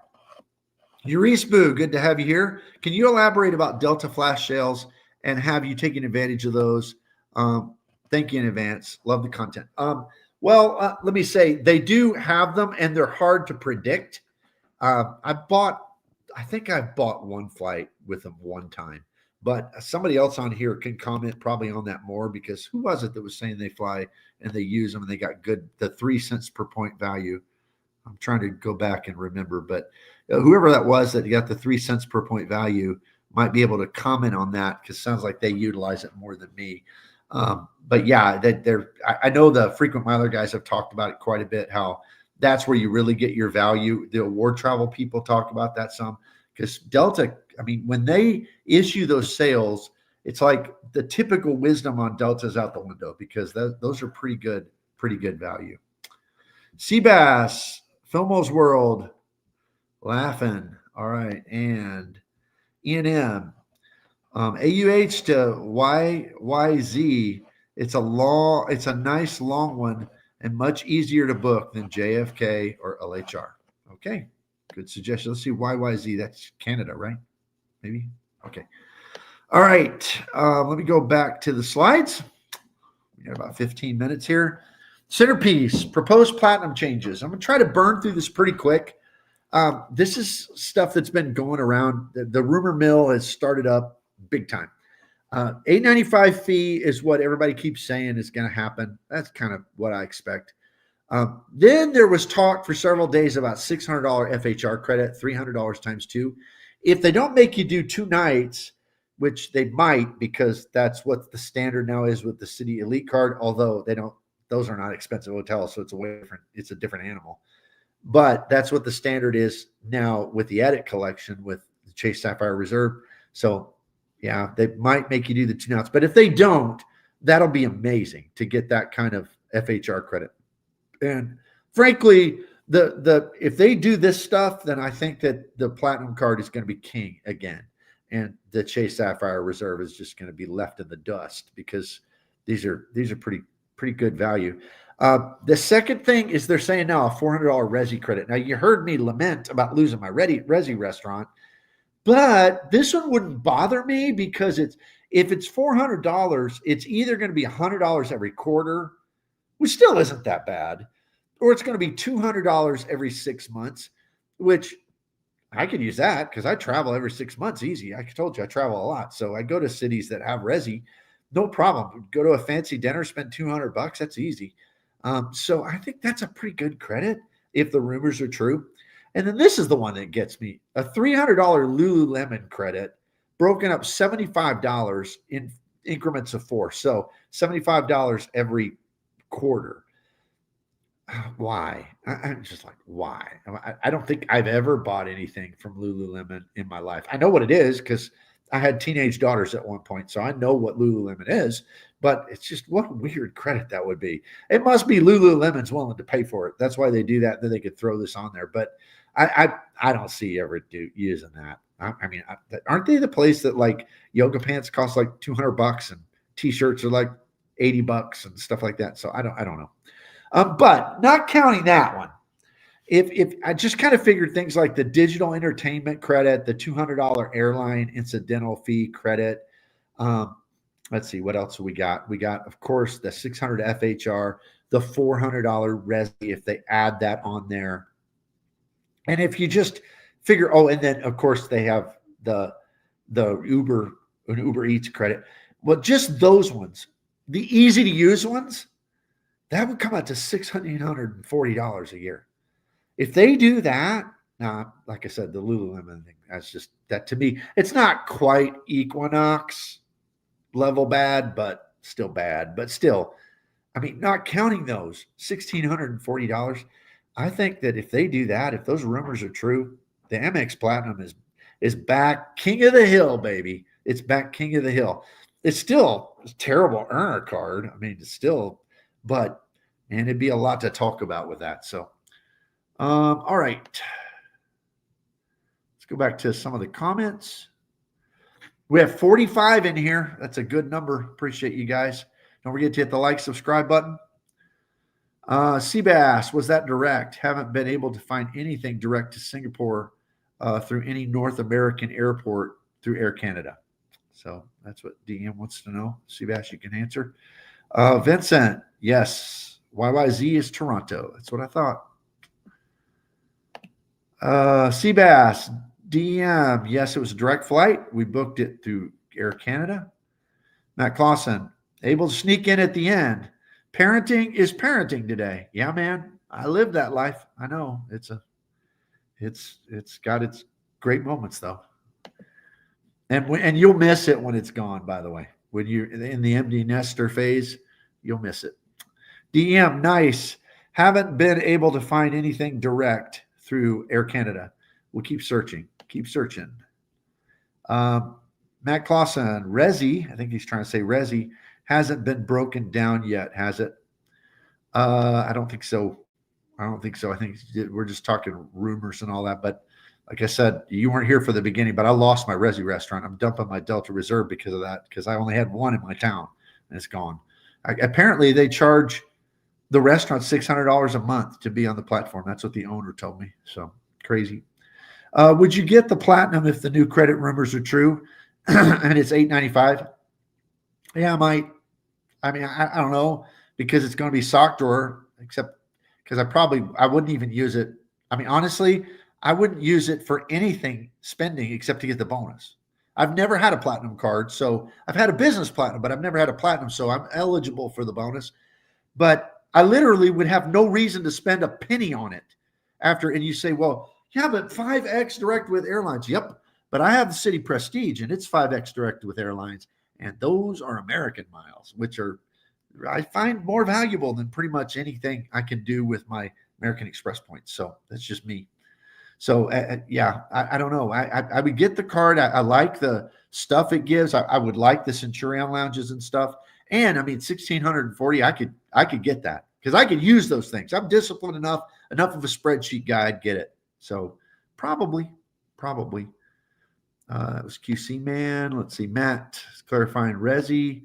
Urisbu, good to have you here. Can you elaborate about Delta flash sales and have you taken advantage of those? Thank you in advance. Love the content. Let me say they do have them and they're hard to predict. I think I've bought one flight with them one time. But somebody else on here can comment probably on that more, because who was it that was saying they fly and they use them and they got the 3 cents per point value? I'm trying to go back and remember, but whoever that was that got the 3 cents per point value might be able to comment on that, because it sounds like they utilize it more than me. But yeah, I know the frequent miler guys have talked about it quite a bit, how that's where you really get your value. The award travel people talk about that some, because Delta, I mean, when they issue those sales, it's like the typical wisdom on Delta's out the window, because those are pretty good value. Seabass, Filmo's World, laughing. All right. And E&M, AUH to YYZ. It's a nice long one and much easier to book than JFK or LHR. Okay. Good suggestion. Let's see. YYZ. That's Canada, right? Maybe. Okay. All right. Let me go back to the slides. We got about 15 minutes here. Centerpiece, proposed platinum changes. I'm going to try to burn through this pretty quick. This is stuff that's been going around. The rumor mill has started up big time. $895 fee is what everybody keeps saying is going to happen. That's kind of what I expect. Then there was talk for several days about $600 FHR credit, $300 times 2. If they don't make you do 2 nights, which they might, because that's what the standard now is with the City Elite card, although those are not expensive hotels, so it's a different animal. But that's what the standard is now with the edit collection with the Chase Sapphire Reserve. So yeah, they might make you do the 2 nights, but if they don't, that'll be amazing to get that kind of FHR credit. And frankly, if they do this stuff, then I think that the platinum card is going to be king again, and the Chase Sapphire Reserve is just going to be left in the dust, because these are pretty good value. The second thing is they're saying now a $400 RESY credit. Now, you heard me lament about losing my RESY restaurant, but this one wouldn't bother me, because if it's $400, it's either going to be $100 every quarter, which still isn't that bad, or it's going to be $200 every 6 months, which I could use that because I travel every 6 months easy. I told you I travel a lot. So I go to cities that have RESY, no problem. Go to a fancy dinner, spend $200. That's easy. So I think that's a pretty good credit if the rumors are true. And then this is the one that gets me, a $300 Lululemon credit broken up $75 in increments of 4. So $75 every quarter. Why? I'm just like, why? I don't think I've ever bought anything from Lululemon in my life. I know what it is because I had teenage daughters at one point, so I know what Lululemon is, but it's just what a weird credit that would be. It must be Lululemon's willing to pay for it. That's why they do that. Then they could throw this on there. But I don't see ever using that. I mean, aren't they the place that like yoga pants cost like $200 and t-shirts are like $80 and stuff like that? So I don't know. But not counting that one, if I just kind of figured things like the digital entertainment credit, the $200 airline incidental fee credit. Let's see, what else do we got? We got, of course, the $600 FHR, the $400 RESY if they add that on there. And if you just figure, and then of course they have the Uber Eats credit. Well, just those ones, the easy to use ones, that would come out to $640 a year. If they do that, now, like I said, the Lululemon thing, that's just, that to me, it's not quite Equinox level bad, but still bad. But still, I mean, not counting those, $1,640. I think that if they do that, if those rumors are true, the Amex Platinum is back king of the hill, baby. It's back king of the hill. It's still a terrible earner card. I mean, it's still, but, and it'd be a lot to talk about with that. So, all right. Let's go back to some of the comments. We have 45 in here. That's a good number. Appreciate you guys. Don't forget to hit the like, subscribe button. Seabass, was that direct? Haven't been able to find anything direct to Singapore through any North American airport through Air Canada. So that's what DM wants to know. Seabass, you can answer. Vincent, yes. YYZ is Toronto. That's what I thought. Seabass, DM, yes, it was a direct flight. We booked it through Air Canada. Matt Clausen, able to sneak in at the end. Parenting is parenting today. Yeah, man. I live that life. I know. It's got its great moments though. And you'll miss it when it's gone, by the way. When you're in the empty nester phase, you'll miss it. DM, nice. Haven't been able to find anything direct through Air Canada. We'll keep searching. Keep searching. Matt Clausen, RESY, I think he's trying to say RESY, hasn't been broken down yet, has it? I don't think so. I think we're just talking rumors and all that. But like I said, you weren't here for the beginning, but I lost my RESY restaurant. I'm dumping my Delta Reserve because of that, because I only had one in my town, and it's gone. Apparently, they charge the restaurant $600 a month to be on the platform. That's what the owner told me. So crazy. Would you get the platinum if the new credit rumors are true and it's $895? Yeah, I might. I mean, I don't know, because it's going to be sock drawer, except because I wouldn't even use it. I mean, honestly, I wouldn't use it for anything spending except to get the bonus. I've never had a platinum card. So I've had a business platinum, but I've never had a platinum. So I'm eligible for the bonus. But I literally would have no reason to spend a penny on it after. And you say, well, yeah, but 5X direct with airlines. Yep. But I have the City Prestige and it's 5X direct with airlines. And those are American miles, which are, I find, more valuable than pretty much anything I can do with my American Express points. So that's just me. So yeah, I don't know. I would get the card. I like the stuff it gives. I would like the Centurion lounges and stuff. And I mean, 1,640, I could get that because I could use those things. I'm disciplined enough of a spreadsheet guy, I'd get it. So probably. That was QC Man. Let's see. Matt is clarifying RESY.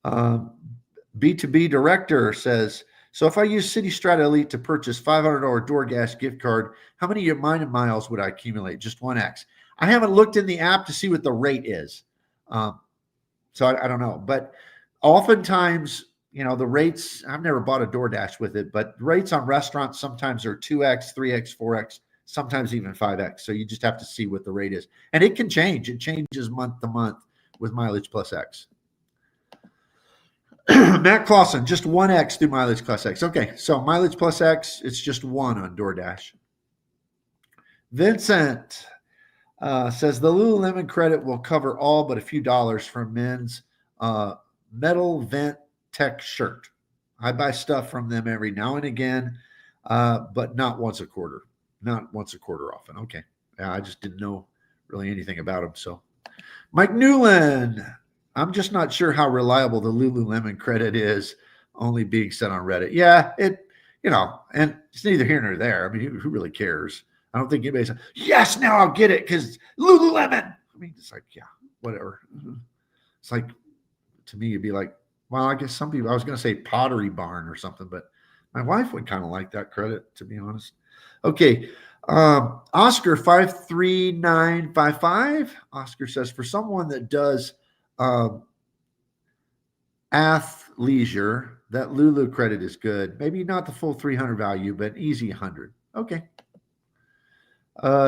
B2B Director says, so if I use City Strata Elite to purchase $500 DoorDash gift card, how many miles would I accumulate? Just 1X. I haven't looked in the app to see what the rate is. So I don't know. But oftentimes, the rates, I've never bought a DoorDash with it, but rates on restaurants sometimes are 2X, 3X, 4X, sometimes even 5X. So you just have to see what the rate is. And it can change. It changes month to month with Mileage Plus X. Matt Clausen, just 1X through Mileage Plus X. Okay, so Mileage Plus X, it's just 1 on DoorDash. Vincent says the Lululemon credit will cover all but a few dollars from men's metal vent tech shirt. I buy stuff from them every now and again, but not once a quarter. Not once a quarter often. Okay. I just didn't know really anything about them. So Mike Newland, I'm just not sure how reliable the Lululemon credit is, only being said on Reddit. Yeah, and it's neither here nor there. I mean, who really cares? I don't think anybody's like, yes, now I'll get it because Lululemon. I mean, it's like, yeah, whatever. It's like, to me, it'd be like, well, I guess some people, I was going to say Pottery Barn or something, but my wife would kind of like that credit, to be honest. Okay. Oscar 53955. Oscar says, for someone that does athleisure, that Lulu credit is good. Maybe not the full 300 value, but easy 100. Okay.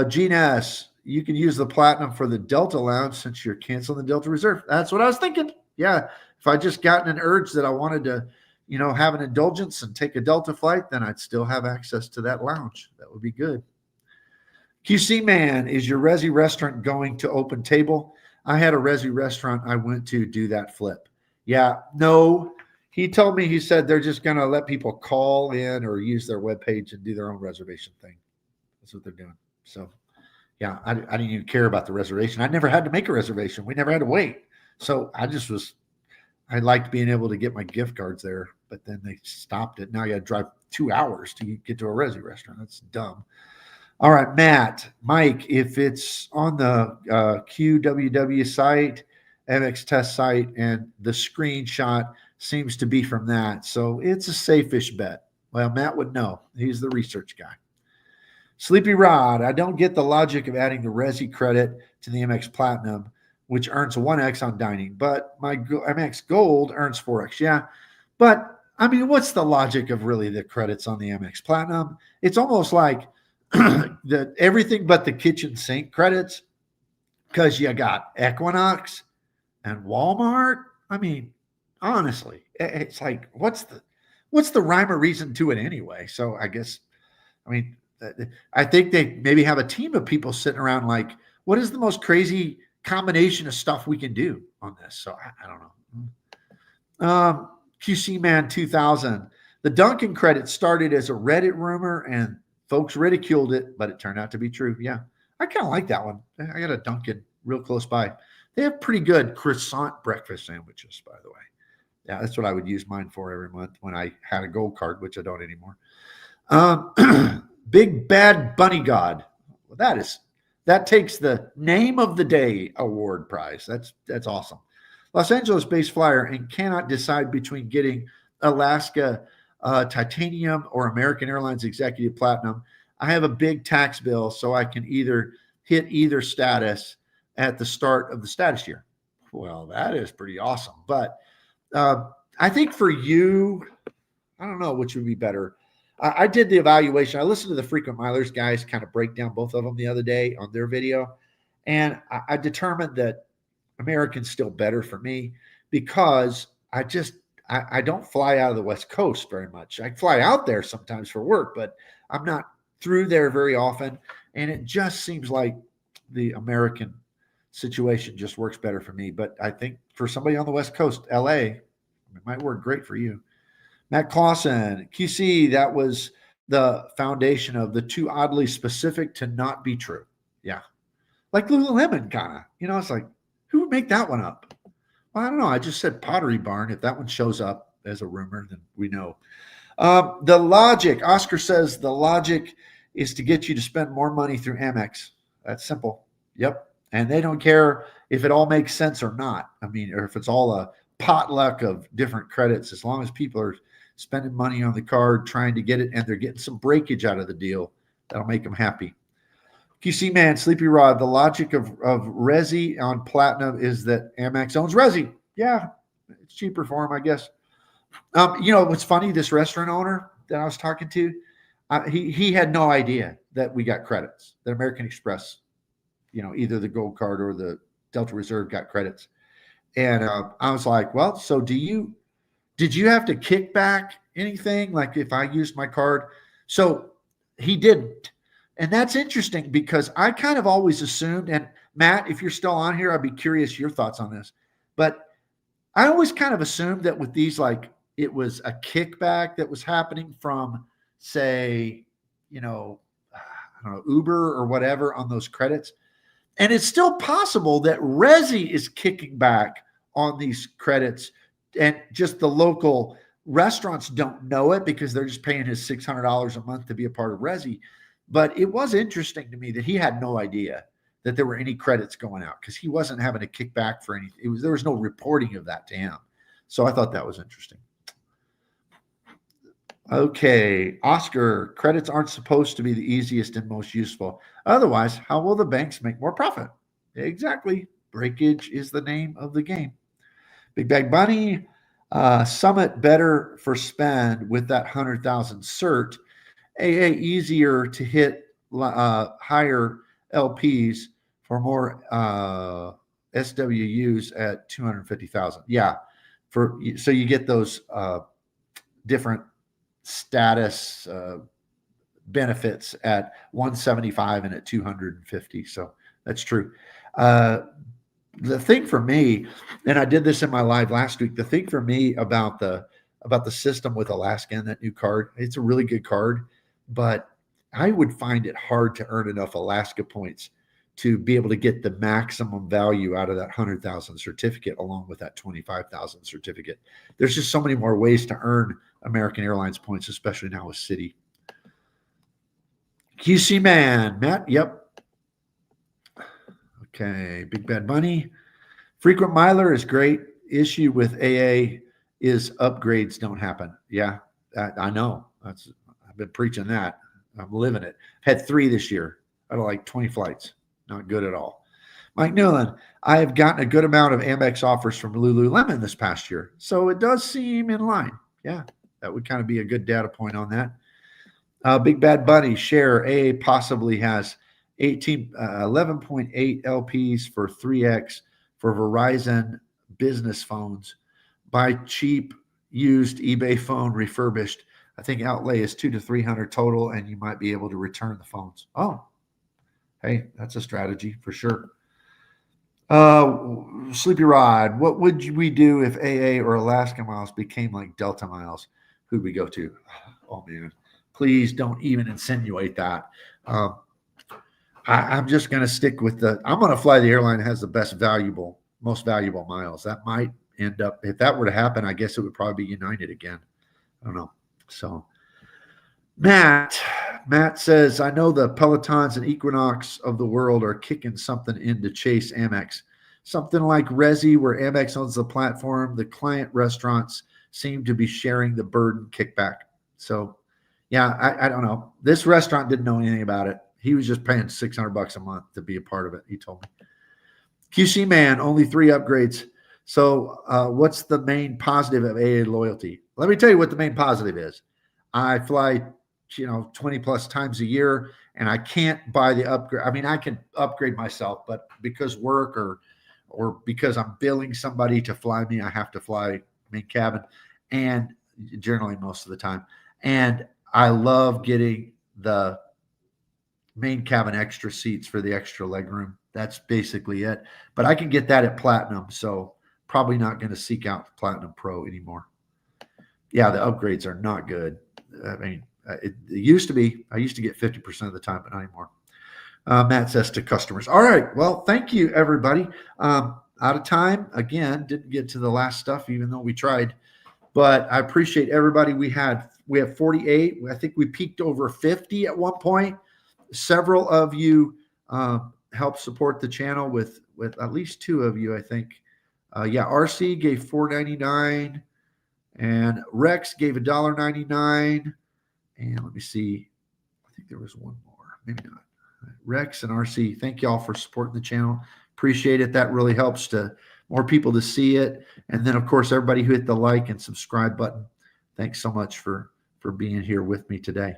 Gene S, you can use the platinum for the Delta Lounge since you're canceling the Delta Reserve. That's what I was thinking. Yeah. If I just gotten an urge that I wanted to, have an indulgence and take a Delta flight, then I'd still have access to that lounge. That would be good. QC Man, is your RESY restaurant going to open table? I had a RESY restaurant I went to do that flip. Yeah, no. He told me, he said they're just going to let people call in or use their webpage and do their own reservation thing. That's what they're doing. So, yeah, I didn't even care about the reservation. I never had to make a reservation. We never had to wait. So I liked being able to get my gift cards there, but then they stopped it. Now you got to drive 2 hours to get to a RESY restaurant. That's dumb. All right, Mike, if it's on the QWW site, Amex test site, and the screenshot seems to be from that, so it's a safe-ish bet. Well, Matt would know. He's the research guy. Sleepy Rod, I don't get the logic of adding the RESY credit to the Amex Platinum, which earns a 1X on dining, but my Amex Gold earns 4X. Yeah, but I mean, what's the logic of really the credits on the Amex Platinum? It's almost like everything but the kitchen sink credits, because you got Equinox, And Walmart, I mean, honestly, it's like, what's the rhyme or reason to it anyway? So I guess, I mean, I think they maybe have a team of people sitting around like, what is the most crazy combination of stuff we can do on this? So I don't know. QC Man 2000. The Duncan credit started as a Reddit rumor and folks ridiculed it, but it turned out to be true. Yeah, I kind of like that one. I got a Duncan real close by. They have pretty good croissant breakfast sandwiches, by the way. Yeah, that's what I would use mine for every month when I had a gold card, which I don't anymore. Big Bad Bunny God. Well, that takes the Name of the Day award prize. That's awesome. Los Angeles-based flyer and cannot decide between getting Alaska Titanium or American Airlines Executive Platinum. I have a big tax bill, so I can either hit either status at the start of the status year. Well, that is pretty awesome. But I think for you, I don't know which would be better. I did the evaluation. I listened to the Frequent Milers guys kind of break down both of them the other day on their video. And I determined that American's still better for me because I don't fly out of the West Coast very much. I fly out there sometimes for work, but I'm not through there very often. And it just seems like the American situation just works better for me. But I think for somebody on the West Coast, LA, it might work great for you. Matt Clausen, QC, that was the foundation of the too oddly specific to not be true. Yeah. Like Lululemon kind of, it's like, who would make that one up? Well, I don't know. I just said Pottery Barn. If that one shows up as a rumor, then we know. The logic, Oscar says the logic is to get you to spend more money through Amex. That's simple. Yep. And they don't care if it all makes sense or not. I mean, or if it's all a potluck of different credits, as long as people are spending money on the card, trying to get it, and they're getting some breakage out of the deal, that'll make them happy. QC Man, Sleepy Rod, the logic of RESY on Platinum is that Amex owns RESY. Yeah, it's cheaper for them, I guess. What's funny, this restaurant owner that I was talking to, he had no idea that we got credits, that American Express, either the Gold Card or the Delta Reserve got credits. And I was like, well, so did you have to kick back anything? Like if I used my card? So he didn't. And that's interesting because I kind of always assumed, and Matt, if you're still on here, I'd be curious your thoughts on this. But I always kind of assumed that with these, like it was a kickback that was happening from, say, I don't know, Uber or whatever on those credits. And it's still possible that RESY is kicking back on these credits and just the local restaurants don't know it because they're just paying his $600 a month to be a part of RESY. But it was interesting to me that he had no idea that there were any credits going out because he wasn't having a kickback for anything. There was no reporting of that to him. So I thought that was interesting. Okay, Oscar, credits aren't supposed to be the easiest and most useful. Otherwise, how will the banks make more profit? Exactly. Breakage is the name of the game. Big Bag Bunny, Summit better for spend with that 100,000 cert. AA easier to hit higher LPs for more SWUs at 250,000. Yeah, so you get those different status benefits at 175 and at 250. So that's true. The thing for me, and I did this in my live last week, the thing for me about the system with Alaska and that new card, it's a really good card, but I would find it hard to earn enough Alaska points to be able to get the maximum value out of that 100,000 certificate along with that 25,000 certificate. There's just so many more ways to earn American Airlines points, especially now with Citi. QC Man, Matt, yep. Okay, Big Bad Bunny. Frequent Miler is great. Issue with AA is upgrades don't happen. Yeah, I know. I've been preaching that. I'm living it. Had 3 this year out of like 20 flights. Not good at all. Mike Newland, I have gotten a good amount of Amex offers from Lululemon this past year, so it does seem in line. Yeah, that would kind of be a good data point on that. Big Bad Bunny, share AA possibly has 11.8 LPs for 3X for Verizon business phones. Buy cheap used eBay phone refurbished. I think outlay is $200 to $300 total, and you might be able to return the phones. Oh, hey, that's a strategy for sure. Sleepy Rod, what would we do if AA or Alaska miles became like Delta miles? Who'd we go to? Oh man, please don't even insinuate that. I'm just going to stick with I'm going to fly the airline that has the most valuable miles. That might end up, if that were to happen, I guess it would probably be United again. I don't know. So Matt says, I know the Pelotons and Equinox of the world are kicking something in to chase Amex. Something like RESY, where Amex owns the platform. The client restaurants seem to be sharing the burden kickback. So, yeah, I don't know. This restaurant didn't know anything about it. He was just paying $600 a month to be a part of it, he told me. QC Man, only 3 upgrades. So what's the main positive of AA loyalty? Let me tell you what the main positive is. I fly 20 plus times a year, and I can't buy the upgrade. I mean, I can upgrade myself, but because work or because I'm billing somebody to fly me, I have to fly main cabin, and generally most of the time. And I love getting the main cabin extra seats for the extra leg room. That's basically it. But I can get that at Platinum, so probably not going to seek out Platinum Pro anymore. Yeah, the upgrades are not good. I mean, it used to be. I used to get 50% of the time, but not anymore. Matt says to customers. All right. Well, thank you, everybody. Out of time. Again, didn't get to the last stuff, even though we tried. But I appreciate everybody. We have 48. I think we peaked over 50 at one point. Several of you helped support the channel with at least 2 of you, I think. RC gave $4.99, and Rex gave $1.99. And let me see. I think there was one more. Maybe not. Rex and RC, thank y'all for supporting the channel. Appreciate it. That really helps to more people to see it. And then, of course, everybody who hit the like and subscribe button. Thanks so much for being here with me today.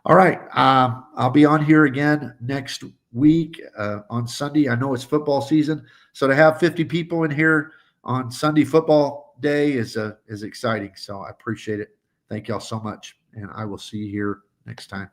All right. I'll be on here again next week on Sunday. I know it's football season, so to have 50 people in here on Sunday football day is exciting. So I appreciate it. Thank y'all so much, and I will see you here next time.